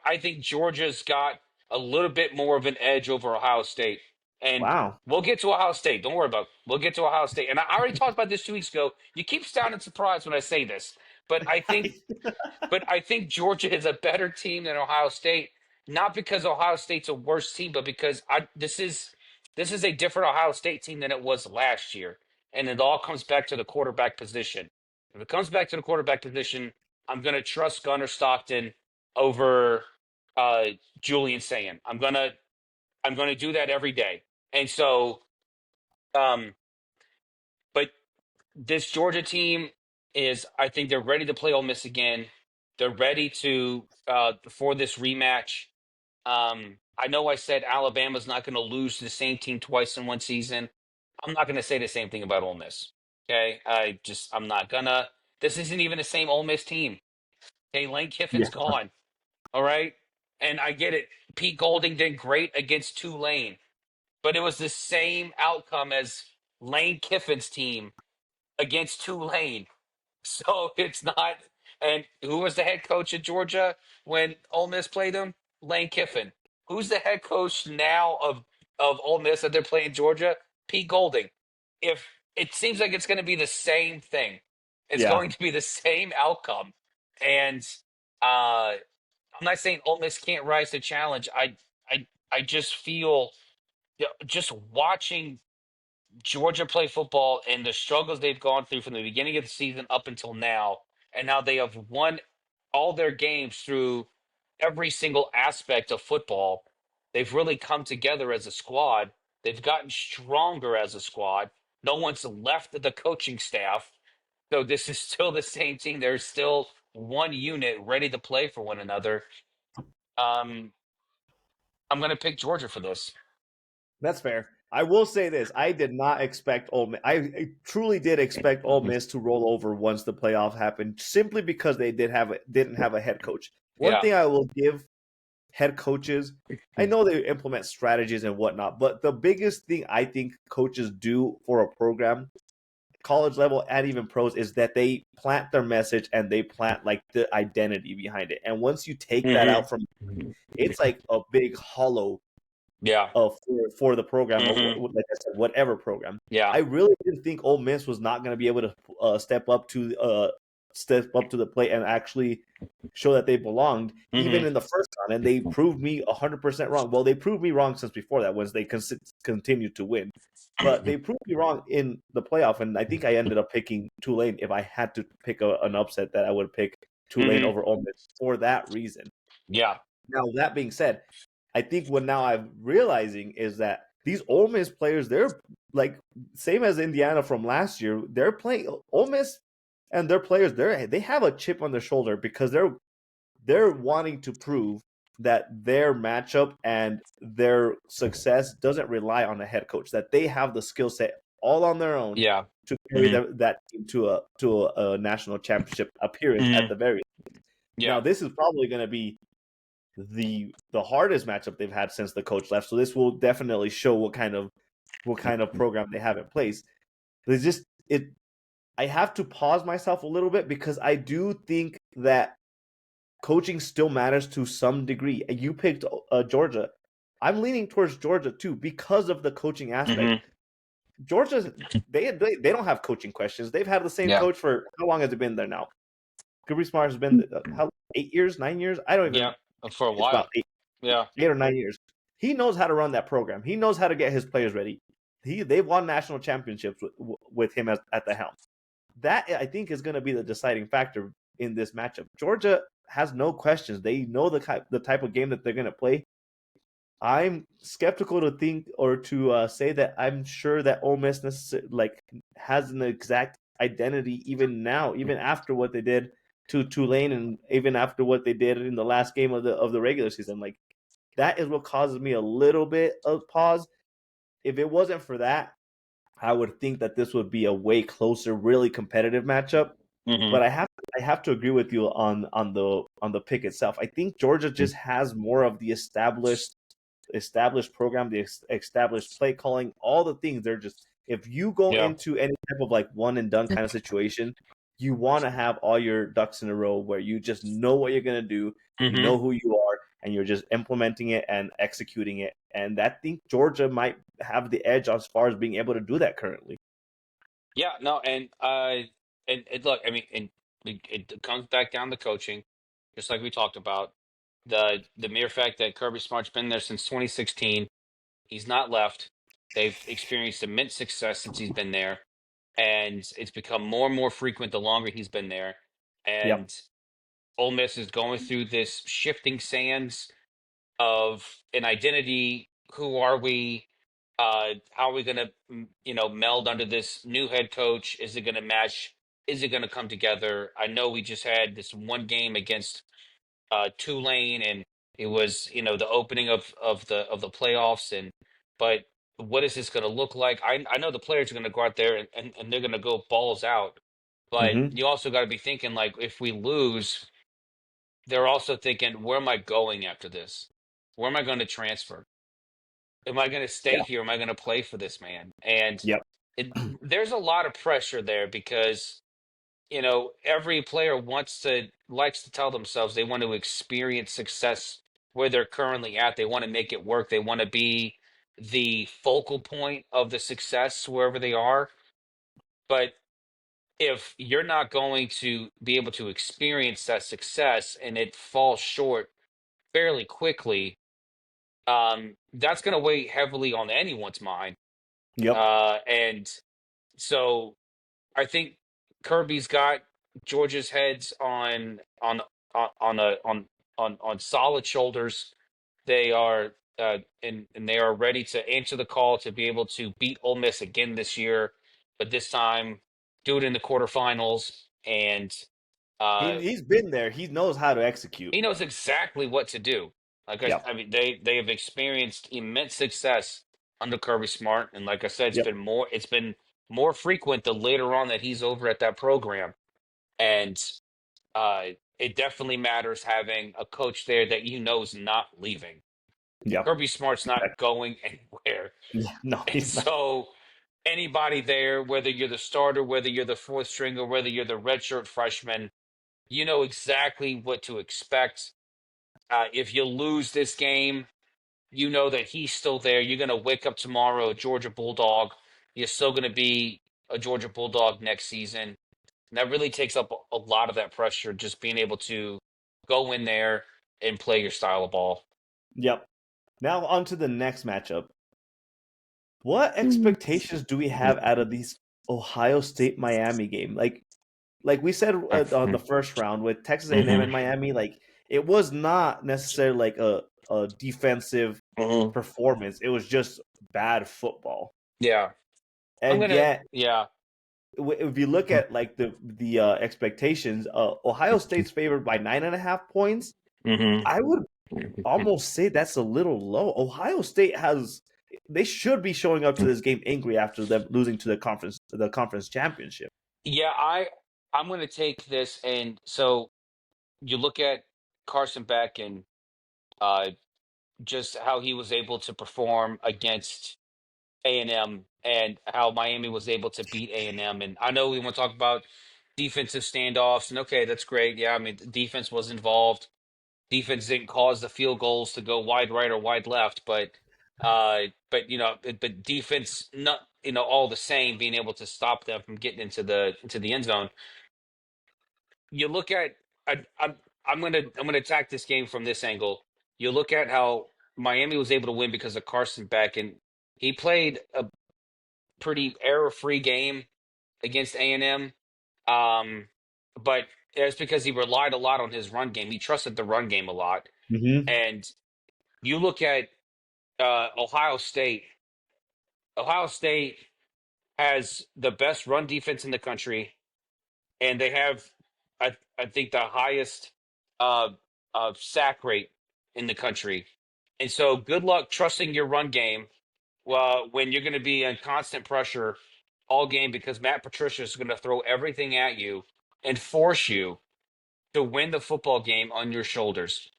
I think Georgia's got a little bit more of an edge over Ohio State. And Wow. we'll get to Ohio State. Don't worry about it. We'll get to Ohio State. And I already talked about this 2 weeks ago. You keep sounding surprised when I say this, but I think Georgia is a better team than Ohio State, not because Ohio State's a worse team, but because this is a different Ohio State team than it was last year. And it all comes back to the quarterback position. If it comes back to the quarterback position, I'm going to trust Gunnar Stockton over uh, Julian Sayin. I'm gonna do that every day. And so, um, but this Georgia team I think they're ready to play Ole Miss again. They're ready to for this rematch. I know I said Alabama's not going to lose to the same team twice in one season. I'm not going to say the same thing about Ole Miss. Okay, I'm not gonna. This isn't even the same Ole Miss team. Okay, Lane Kiffin's Yeah. gone. All right, and I get it. Pete Golding did great against Tulane, but it was the same outcome as Lane Kiffin's team against Tulane. So it's not. And who was the head coach at Georgia when Ole Miss played them? Lane Kiffin. Who's the head coach now of Ole Miss that they're playing Georgia? Pete Golding. If it seems like it's going to be the same thing, it's Yeah. going to be the same outcome. And I'm not saying Ole Miss can't rise to challenge. I just feel just watching Georgia play football and the struggles they've gone through from the beginning of the season up until now, and now they have won all their games through every single aspect of football. They've really come together as a squad. They've gotten stronger as a squad. No one's left the coaching staff. So this is still the same team. There's still one unit ready to play for one another. Um, I'm going to pick Georgia for this. That's fair. I will say this: I did not expect Ole Miss. I truly did expect Ole Miss to roll over once the playoff happened, simply because they didn't have a head coach. One Yeah. thing I will give head coaches, I know they implement strategies and whatnot, but the biggest thing I think coaches do for a program, college level and even pros, is that they plant their message and they plant like the identity behind it. And once you take that Mm-hmm. out from, it's like a big hollow Yeah. for the program, or Mm-hmm. like I said, whatever program. Yeah. I really didn't think Ole Miss was not going to be able to step up to the plate and actually show that they belonged, even Mm-hmm. in the first round. And they proved me 100% wrong. Well, they proved me wrong since before that, once they continued to win. But they proved me wrong in the playoff, and I think I ended up picking Tulane. If I had to pick an upset, that I would pick Tulane Mm-hmm. over Ole Miss for that reason. Yeah. Now, that being said, I think what now I'm realizing is that these Ole Miss players, they're like same as Indiana from last year. They're playing Ole Miss, and their players, they have a chip on their shoulder because they're wanting to prove that their matchup and their success doesn't rely on a head coach. That they have the skill set all on their own Yeah. to carry Mm-hmm. that team to a national championship appearance Mm-hmm. at the very. Yeah. Now, this is probably going to be the hardest matchup they've had since the coach left. So this will definitely show what kind of program they have in place. There's just it. I have to pause myself a little bit because I do think that coaching still matters to some degree. You picked Georgia. I'm leaning towards Georgia too because of the coaching aspect. Georgia, they don't have coaching questions. They've had the same Yeah. coach for how long has it been there now? Kirby Smart has been how 8 years, 9 years? I don't even. Yeah, for a It's about while. Yeah. 8 or 9 years. He knows how to run that program. He knows how to get his players ready. They've won national championships with him at the helm. That I think is going to be the deciding factor in this matchup. Georgia has no questions. They know the type of game that they're going to play. I'm skeptical to think or to say that I'm sure that Ole Miss has an exact identity even now, even after what they did to Tulane, and even after what they did in the last game of the regular season. Like that is what causes me a little bit of pause. If it wasn't for that, I would think that this would be a way closer, really competitive matchup. But I have to agree with you on the pick itself. I think Georgia just has more of the established program, the established play calling, all the things. They're just if you go Yeah. into any type of like one and done kind of situation, you want to have all your ducks in a row where you just know what you're gonna do, you know who you are, and you're just implementing it and executing it. And I think Georgia might have the edge as far as being able to do that currently. Yeah, no, and look, I mean, and it comes back down to coaching, just like we talked about. The mere fact that Kirby Smart's been there since 2016, he's not left. They've experienced immense success since he's been there, and it's become more and more frequent the longer he's been there. Yep. And Ole Miss is going through this shifting sands of an identity. Who are we? How are we going to, meld under this new head coach? Is it going to match? Is it going to come together? I know we just had this one game against Tulane, and it was, the opening of the playoffs. But what is this going to look like? I know the players are going to go out there and they're going to go balls out. But Mm-hmm. you also got to be thinking, like, if we lose, they're also thinking, where am I going after this? Where am I going to transfer? Am I going to stay Yeah. here? Am I going to play for this man? And Yep. there's a lot of pressure there because, every player likes to tell themselves they want to experience success where they're currently at. They want to make it work. They want to be the focal point of the success wherever they are. But if you're not going to be able to experience that success and it falls short fairly quickly, that's going to weigh heavily on anyone's mind. Yep. And so I think Kirby's got Georgia's heads on solid shoulders. They are and they are ready to answer the call to be able to beat Ole Miss again this year, but this time do it in the quarterfinals. And uh, He's been there. He knows how to execute. he knows exactly what to do. Like Yep. I mean, they have experienced immense success under Kirby Smart, and like I said, Yep. it's been more frequent the later on that he's over at that program, and uh, it definitely matters having a coach there that is not leaving. Yep. Kirby Smart's not going anywhere, Yeah. No, and he's not. so anybody there, whether you're the starter, whether you're the fourth stringer, whether you're the redshirt freshman, you know exactly what to expect. If you lose this game, you know that he's still there. You're going to wake up tomorrow a Georgia Bulldog. You're still going to be a Georgia Bulldog next season. And that really takes up a lot of that pressure, just being able to go in there and play your style of ball. Yep. Now on to the next matchup. What expectations do we have out of these Ohio State Miami game? Like we said on the first round with Texas A&M and Miami, like it was not necessarily like a defensive performance. It was just bad football. Yeah. And yet, yeah. if you look at like the expectations, Ohio State's favored by 9.5 points. I would almost say that's a little low. Ohio State they should be showing up to this game angry after them losing to the conference championship. Yeah, I'm going to take this, and so you look at Carson Beck, and Uh, just how he was able to perform against A&M and how Miami was able to beat A&M. And I know we want to talk about defensive standoffs, and okay, that's great. Yeah, I mean, the defense was involved. Defense didn't cause the field goals to go wide right or wide left, but defense not all the same being able to stop them from getting into the end zone. You look at I'm gonna attack this game from this angle. You look at how Miami was able to win because of Carson Beck, and he played a pretty error-free game against A&M. But it's because he relied a lot on his run game. He trusted the run game a lot. Mm-hmm. And you look at Ohio State. Ohio State has the best run defense in the country, and they have, I think, the highest uh, sack rate in the country. And so, good luck trusting your run game when you're going to be in constant pressure all game because Matt Patricia is going to throw everything at you and force you to win the football game on your shoulders.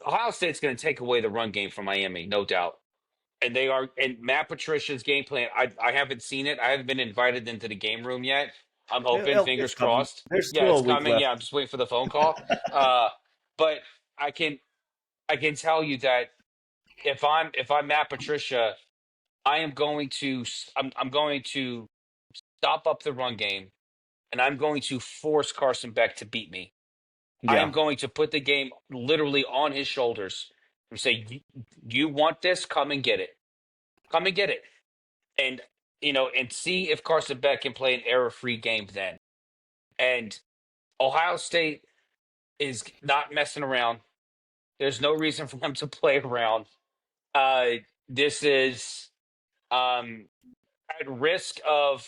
Ohio State's going to take away the run game from Miami, no doubt. And they are, and Matt Patricia's game plan. I haven't seen it. I haven't been invited into the game room yet. I'm hoping, It's fingers coming. crossed. There's Yeah, still a it's week coming. left. Yeah, I'm just waiting for the phone call. But I can tell you that if I'm Matt Patricia, I'm going to stop up the run game, and I'm going to force Carson Beck to beat me. I am Yeah. going to put the game literally on his shoulders and say, "You want this? Come and get it. Come and get it." And and see if Carson Beck can play an error-free game then. And Ohio State is not messing around. There's no reason for them to play around. This is um, at risk of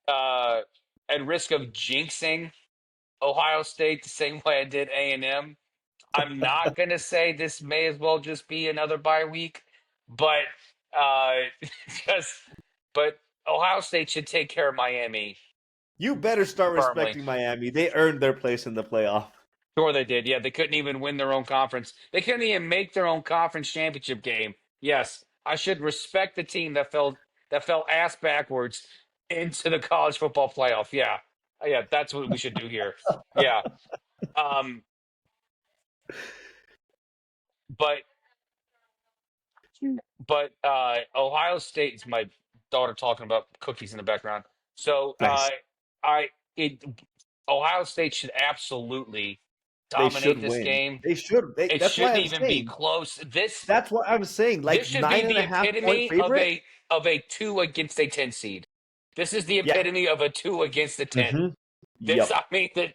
uh, jinxing Ohio State the same way I did A&M. I'm not gonna say this may as well just be another bye week, but uh, just but Ohio State should take care of Miami You better start firmly. respecting Miami. They earned their place in the playoff. Sure, they did. Yeah, they couldn't even win their own conference. They couldn't even make their own conference championship game. Yes, I should respect the team that fell ass backwards into the college football playoff. Yeah, yeah, that's what we should do here. Yeah, um, but Ohio State is my daughter talking about cookies in the background. So Nice. I it Ohio State should absolutely They should dominate this win. game. They should. It That's why shouldn't I'm even be saying. close. This That's what I'm saying. this Like should be nine and the a half point epitome of favorite. a 2 against a 10 seed. This is the Yeah. epitome of a 2 against a 10. Mm-hmm. This, Yep. I mean, that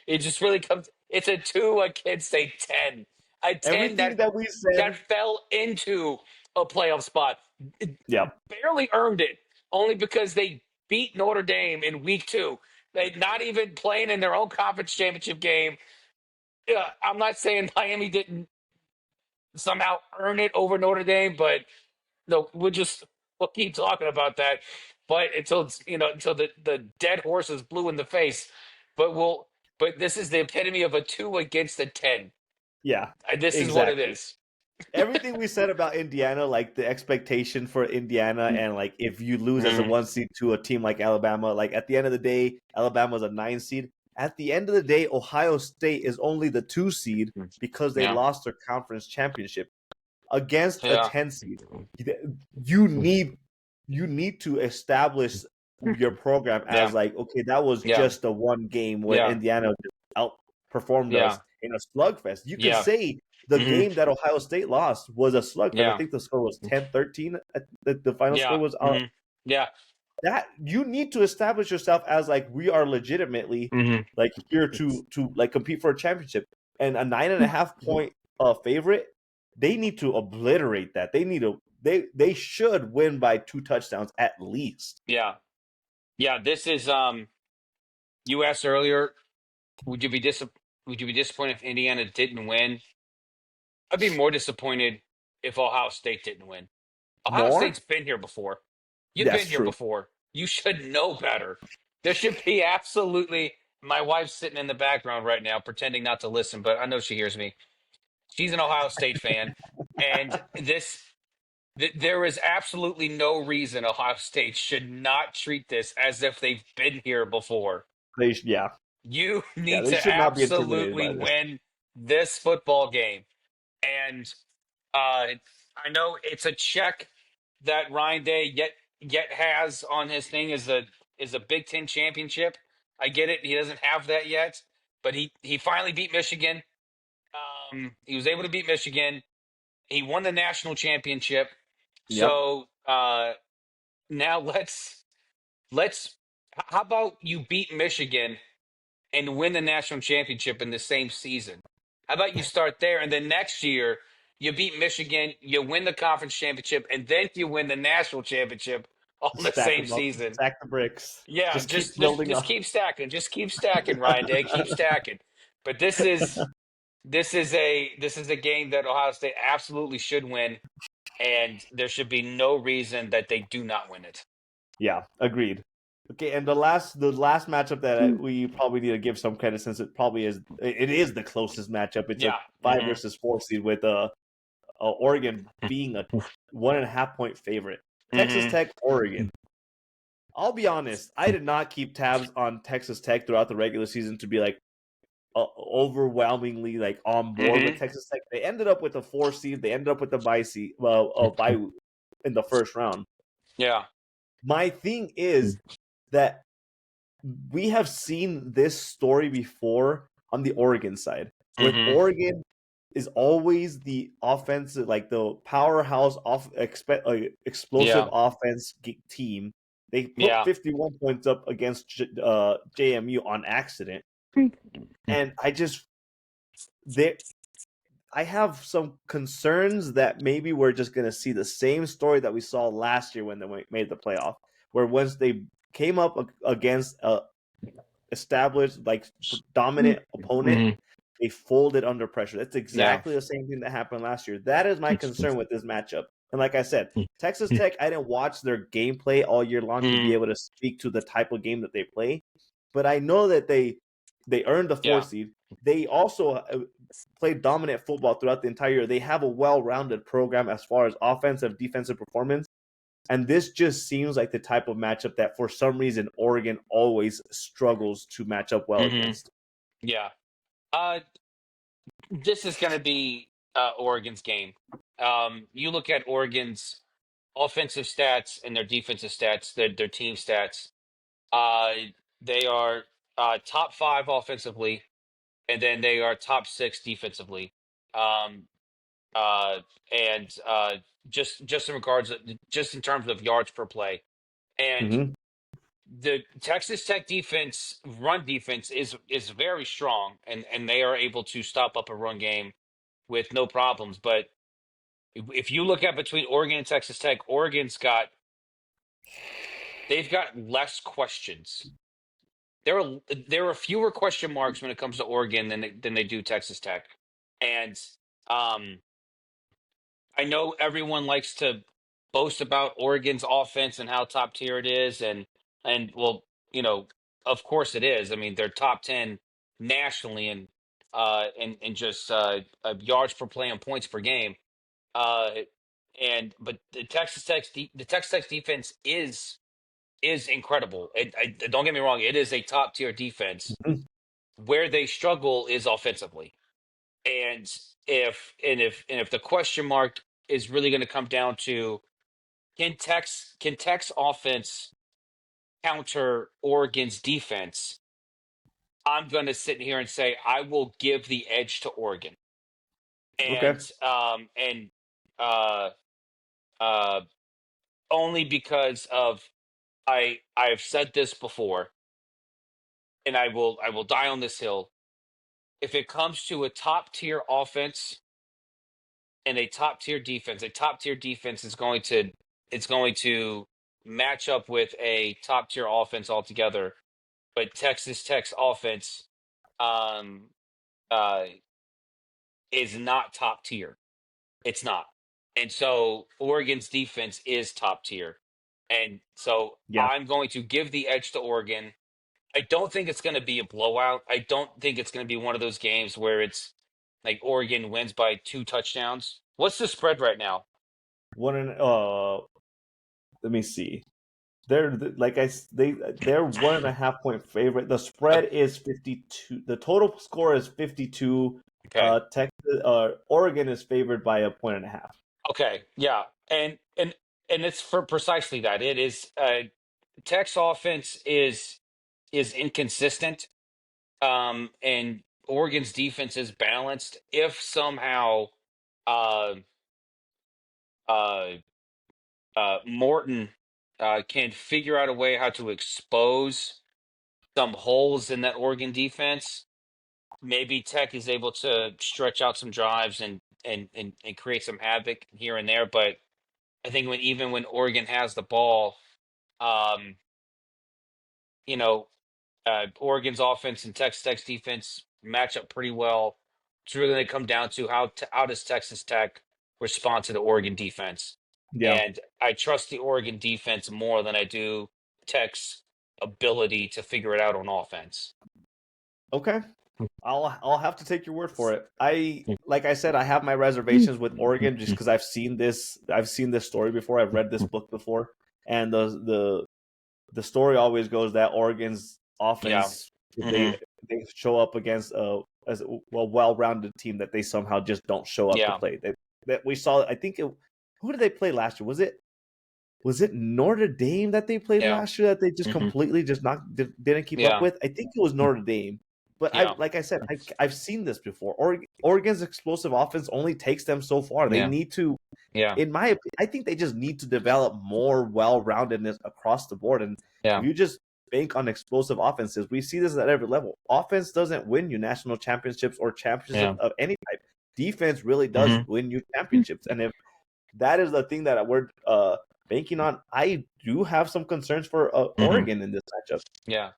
it just really comes. It's a 2 against a 10. A 10 Everything that that we said. fell into a playoff spot. It Yep. barely earned it, only because they beat Notre Dame in week 2. They not even playing in their own conference championship game. Yeah, I'm not saying Miami didn't somehow earn it over Notre Dame, but no, we'll keep talking about that. But until the dead horse is blue in the face. But this is the epitome of a 2 against a 10. Yeah. This is what it Exactly. is. Everything we said about Indiana, like the expectation for Indiana, and like if you lose as a Mhm. 1 seed to a team like Alabama, like at the end of the day, Alabama's a 9 seed. At the end of the day, Ohio State is only the 2 seed because they Yeah. lost their conference championship against a Yeah. 10 seed. You need to establish your program Yeah. as like, okay, that was Yeah. just the one game where Yeah. Indiana just outperformed us Yeah. in a slugfest. You could Yeah. say the Mhm. game that Ohio State lost was a slugfest. I Yeah. think the score was 10-13. The final score Yeah. was Mhm. Yeah. that you need to establish yourself as like we are legitimately Mhm. like here to like compete for a championship. And a 9.5 point favorite, they need to obliterate that. They should win by 2 touchdowns at least. Yeah. Yeah. This is you asked earlier, would you be disappointed if Indiana didn't win? I'd be more disappointed if Ohio State didn't win. Ohio More? State's been here before. You've That's been here true. before. You should know better. There should be absolutely. My wife's sitting in the background right now, pretending not to listen, but I know she hears me. She's an Ohio State fan, and there is absolutely no reason Ohio State should not treat this as if they've been here before. Yeah, You yeah, need they to should not be intimidated absolutely by this. win this football game. And I know it's a check that Ryan Day yet has on his thing is a Big Ten championship. I get it; he doesn't have that yet, but he finally beat Michigan. He was able to beat Michigan. He won the national championship. Yep, So now let's. How about you beat Michigan and win the national championship in the same season? How about you start there, and then next year you beat Michigan, you win the conference championship, and then you win the national championship all in the stack same them up, season? stack the bricks. Yeah, Just keep just building just up. keep stacking, Ryan Day, keep stacking. But this is a game that Ohio State absolutely should win, and there should be no reason that they do not win it. Yeah, agreed. Okay, and the last matchup that we probably need to give some credit, since it is the closest matchup. It's a Yeah. 5 versus 4 seed with Oregon being a 1.5 point favorite. Texas Mm-hmm. Tech, Oregon. I'll be honest, I did not keep tabs on Texas Tech throughout the regular season to be like overwhelmingly like on board with Mm-hmm. Texas Tech. They ended up with a 4 seed. They ended up with the bye seed, bye in the first round. Yeah. My thing is that we have seen this story before on the Oregon side, with Mm-hmm. Oregon is always the offensive, like the powerhouse explosive Yeah. offense team. They put Yeah. 51 points up against JMU on accident, and I have some concerns that maybe we're just going to see the same story that we saw last year when they made the playoff, where once they came up against a established, like dominant opponent, Mm-hmm. they folded under pressure. That's Yeah. exactly the same thing that happened last year. That is my concern with this matchup. And like I said, Texas Tech, I didn't watch their gameplay all year long to be Mm-hmm. able to speak to the type of game that they play, but I know that they earned the 4 Yeah. seed. They also played dominant football throughout the entire year. They have a well-rounded program as far as offensive, defensive performance. And this just seems like the type of matchup that for some reason Oregon always struggles to match up well Mm-hmm. against. Yeah. Uh, this is going to be Oregon's game. You look at Oregon's offensive stats and their defensive stats, their team stats. Uh, they are top five offensively, and then they are top six defensively. Um, uh, and just in regards, just in terms of yards per play, and Mm-hmm. the Texas Tech defense, run defense, is very strong, and they are able to stop up a run game with no problems. But if you look at between Oregon and Texas Tech, they've got less questions. There are fewer question marks when it comes to Oregon than they do Texas Tech, and um, I know everyone likes to boast about Oregon's offense and how top tier it is, and well, of course it is. I mean, they're top 10 nationally and just yards per play and points per game. Uh, but the Texas Tech defense is incredible. Don't get me wrong; it is a top tier defense. Where they struggle is offensively, and if the question mark is really going to come down to can Tech's offense counter Oregon's defense, I'm going to sit here and say I will give the edge to Oregon, Okay. and uh uh only because of I've said this before, and I will die on this hill. If it comes to a top tier offense and a top tier defense is going to match up with a top tier offense altogether. But Texas Tech's offense um, uh, is not top tier. It's not, and so Oregon's defense is top tier, and so Yeah. I'm going to give the edge to Oregon. I don't think it's going to be a blowout. I don't think it's going to be one of those games where it's Like Oregon wins by 2 touchdowns. What's the spread right now? Let me see. They're 1.5 point favorite. The spread is 52. The total score is 52. Okay. Oregon is favored by 1.5 points. Okay. Yeah. And it's for precisely that. It is Tech's offense is inconsistent. And Oregon's defense is balanced. If somehow uh uh Morton can figure out a way how to expose some holes in that Oregon defense, maybe Tech is able to stretch out some drives and create some havoc here and there. But I think even when Oregon has the ball, um, you know, Oregon's offense and Tech's defense match up pretty well. It's really going to come down to how does Texas Tech respond to the Oregon defense, Yeah. and I trust the Oregon defense more than I do Tech's ability to figure it out on offense. Okay. I'll have to take your word for it. Like I said, I have my reservations with Oregon just because I've seen this story before. I've read this book before, and the story always goes that Oregon's Yeah. offense, if they show up against as a well-rounded team, that they somehow just don't show up to Yeah. play. That we saw. I think who did they play last year? Was it Notre Dame that they played Yeah. last year that they just completely didn't keep up Yeah. with? I think it was Notre Dame. But Yeah. like I said, I've seen this before. Oregon's explosive offense only takes them so far. They Yeah. need to, Yeah. in my opinion, I think they just need to develop more well-roundedness across the board. And Yeah. if you just bank on explosive offenses, we see this at every level. Offense doesn't win you national championships or championships of any type. Defense really does win you championships. And if that is the thing that we're banking on, I do have some concerns for Oregon in this matchup. Yeah.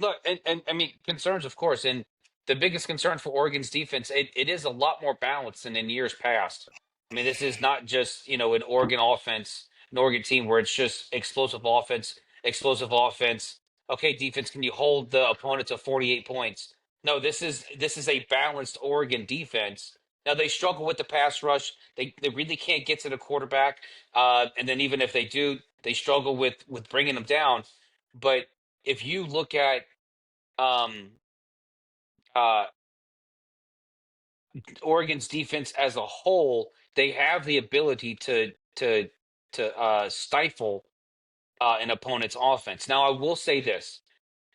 Look, and I mean, concerns, of course. And the biggest concern for Oregon's defense, it is a lot more balanced than in years past. I mean, this is not just, an Oregon offense, an Oregon team where it's just explosive offense, explosive offense. Okay, defense, can you hold the opponent to 48 points? No, this is a balanced Oregon defense. Now they struggle with the pass rush. They really can't get to the quarterback. And then even if they do, they struggle with bringing them down. But if you look at um, uh, Oregon's defense as a whole, they have the ability to stifle an opponent's offense. Now, I will say this: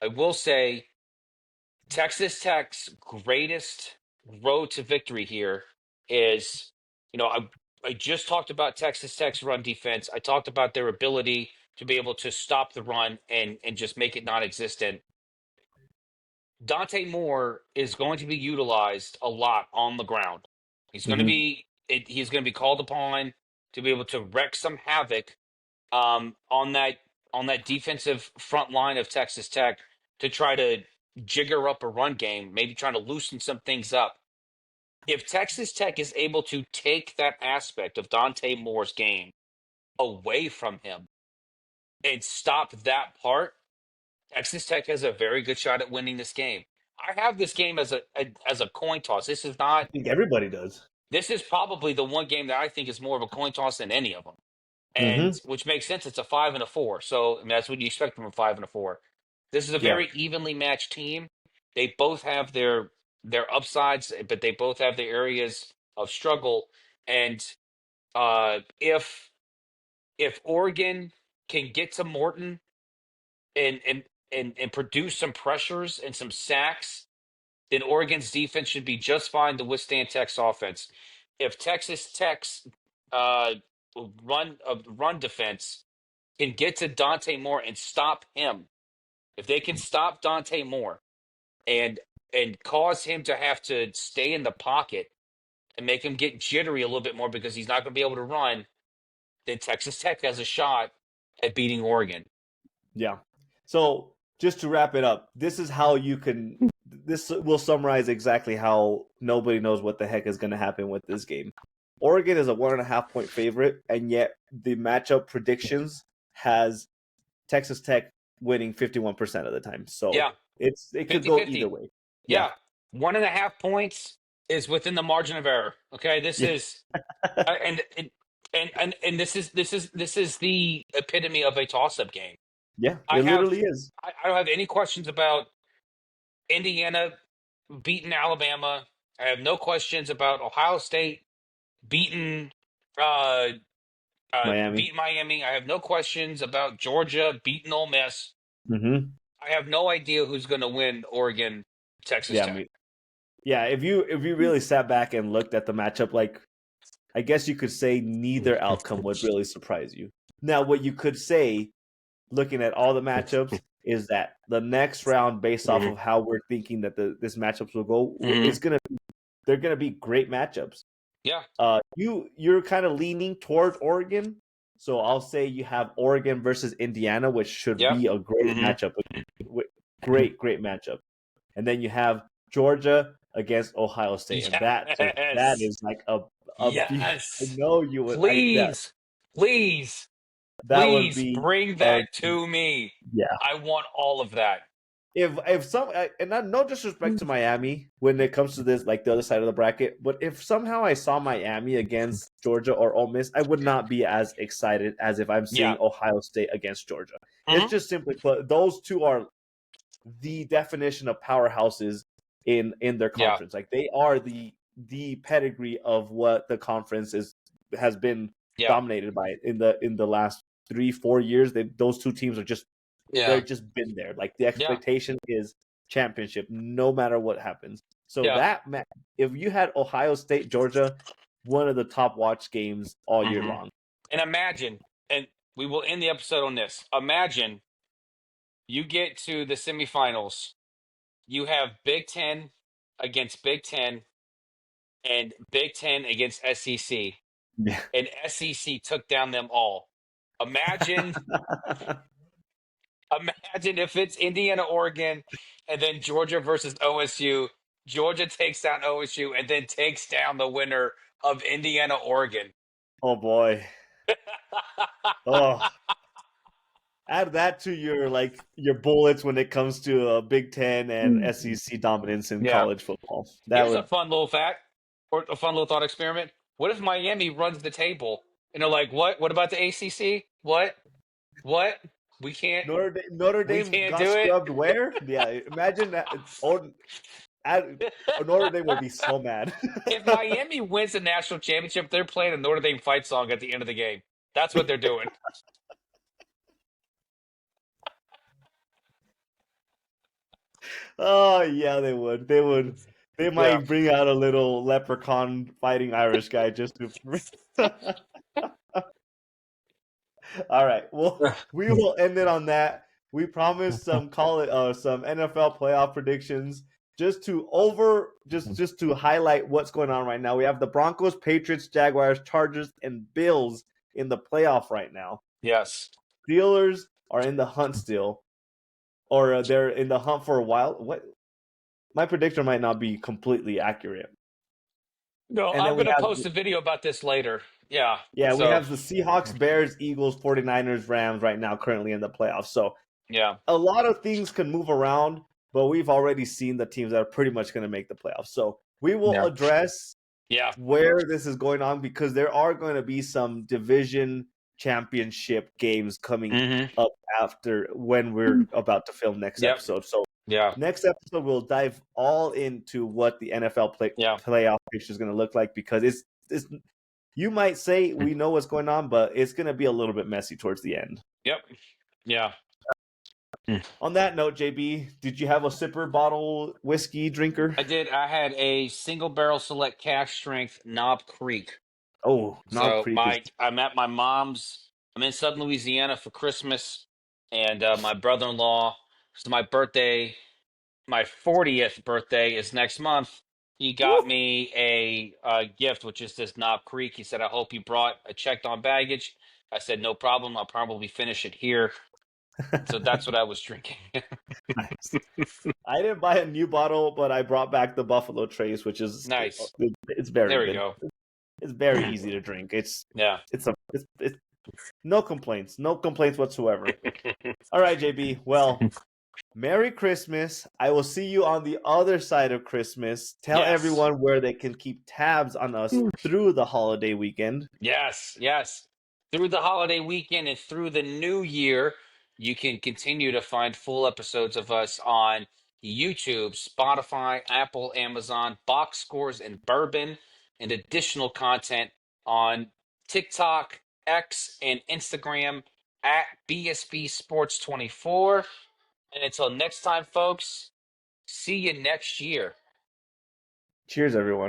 I will say Texas Tech's greatest road to victory here is, I just talked about Texas Tech's run defense. I talked about their ability to be able to stop the run and just make it non-existent. Dante Moore is going to be utilized a lot on the ground. He's going to he's going to be called upon to be able to wreak some havoc on that defensive front line of Texas Tech to try to jigger up a run game, maybe trying to loosen some things up. If Texas Tech is able to take that aspect of Dante Moore's game away from him and stop that part, Texas Tech has a very good shot at winning this game. I have this game as a coin toss. This is not. I think everybody does. This is probably the one game that I think is more of a coin toss than any of them, and which makes sense. It's a 5 and a 4, so I mean, that's what you expect from a 5 and a 4. This is a very evenly matched team. They both have their upsides, but they both have their areas of struggle. And if Oregon can get to Morton and produce some pressures and some sacks, then Oregon's defense should be just fine to withstand Tech's offense. If Texas Tech's uh, run defense can get to Dante Moore and stop him, if they can stop Dante Moore and cause him to have to stay in the pocket and make him get jittery a little bit more because he's not going to be able to run, then Texas Tech has a shot at beating Oregon. Yeah. So just to wrap it up, this is how you can. This will summarize exactly how nobody knows what the heck is going to happen with this game. Oregon is a 1.5 point favorite, and yet the matchup predictions has Texas Tech winning 51% of the time. So Yeah, it could go 50-50. either way. Yeah. 1.5 points is within the margin of error. Okay, this Yeah. is and this is the epitome of a toss-up game. Yeah, I it have literally is. I don't have any questions about Indiana beating Alabama. I have no questions about Ohio State beating uh, Miami. beating Miami. I have no questions about Georgia beating Ole Miss. Mm-hmm. I have no idea who's going to win Oregon, Texas Yeah, Tech. yeah. If you really sat back and looked at the matchup, like I guess you could say neither outcome would really surprise you. Now, what you could say, looking at all the matchups, is that the next round, based off of how we're thinking that this matchups will go, Mhm. is they're gonna be great matchups. Yeah, You're kind of leaning toward Oregon, so I'll say you have Oregon versus Indiana, which should yeah. be a great Hmm. matchup, great matchup. And then you have Georgia against Ohio State, and that Yes, is like a I yes. know you would Please, please, that would please be bring a that to me. yeah. I want all of that. If some and not no disrespect to Miami when it comes to this, like the other side of the bracket, but if somehow I saw Miami against Georgia or Ole Miss, I would not be as excited as if I'm Yeah. seeing Ohio State against Georgia. It's Hmm. just simply put, those two are the definition of powerhouses in their Yeah. conference. Like they are the pedigree of what the conference has been Yeah. dominated by in the last 3-4 years. Those two teams are just they're Yeah. just been there. Like the Yeah. expectation is championship no matter what happens. So Yeah. if you had Ohio State Georgia, one of the top watch games all year Hmm. long. And imagine, and we will end the episode on this. Imagine you get to the semifinals. You have Big Ten against Big Ten and Big Ten against SEC, Yeah. and SEC took down them all. Imagine, imagine if it's Indiana, Oregon, and then Georgia versus OSU. Georgia takes down OSU and then takes down the winner of Indiana, Oregon. Oh boy. Oh, add that to your bullets when it comes to Big Ten and SEC dominance in Yeah. college football. That Here's a would fun little fact or a fun little thought experiment. What if Miami runs the table and they're like, "What? What about the ACC? What? What? We can't. Notre We Dame can't got do it." scrubbed where? Yeah, imagine that. Notre Dame would be so mad. If Miami wins the national championship, they're playing a Notre Dame fight song at the end of the game. That's what they're doing. Oh yeah, they would. They would. They Yeah. might bring out a little leprechaun fighting Irish guy just to. All right. Well, we will end it on that. We promised some NFL playoff predictions just to highlight what's going on right now. We have the Broncos, Patriots, Jaguars, Chargers, and Bills in the playoff right now. Yes. Steelers are in the hunt still, or they're in the hunt for a while. What my prediction might not be completely accurate. No, And I'm then we going to have post a video about this later. Yeah. we So, have the Seahawks, Bears, Eagles, 49ers, Rams right now currently in the playoffs. So yeah. a lot of things can move around, but we've already seen the teams that are pretty much going to make the playoffs. So we will Yeah. address Yeah. where this is going on because there are going to be some division championship games coming Mm-hmm. up after when we're about to film next Yep. episode. So Yeah. next episode we'll dive all into what the NFL Yeah. playoff picture is going to look like because it's you might say we know what's going on, but it's going to be a little bit messy towards the end. Yep. Yeah. On that note, JB, did you have a sipper bottle whiskey drinker? I did. I had a single barrel select cash strength Knob Creek. Oh, Knob So Creek is I'm at my mom's. I'm in Southern Louisiana for Christmas, and my brother-in-law. It's my birthday. My 40th birthday is next month. He got woo. me a gift, which is this Knob Creek. He said, "I hope you brought a checked on baggage." I said, "No problem. I'll probably finish it here." So that's what I was drinking. Nice. I didn't buy a new bottle, but I brought back the Buffalo Trace, which is Nice. It's very There we good. go. It's very easy to drink. It's Yeah. no complaints whatsoever. All right, JB. Well, Merry Christmas. I will see you on the other side of Christmas. Tell Yes. everyone where they can keep tabs on us through the holiday weekend. Yes, yes. Through the holiday weekend and through the new year, you can continue to find full episodes of us on YouTube, Spotify, Apple, Amazon, Box Scores, and Bourbon, and additional content on TikTok, X, and Instagram at BSB Sports 24. And until next time, folks, see you next year. Cheers, everyone.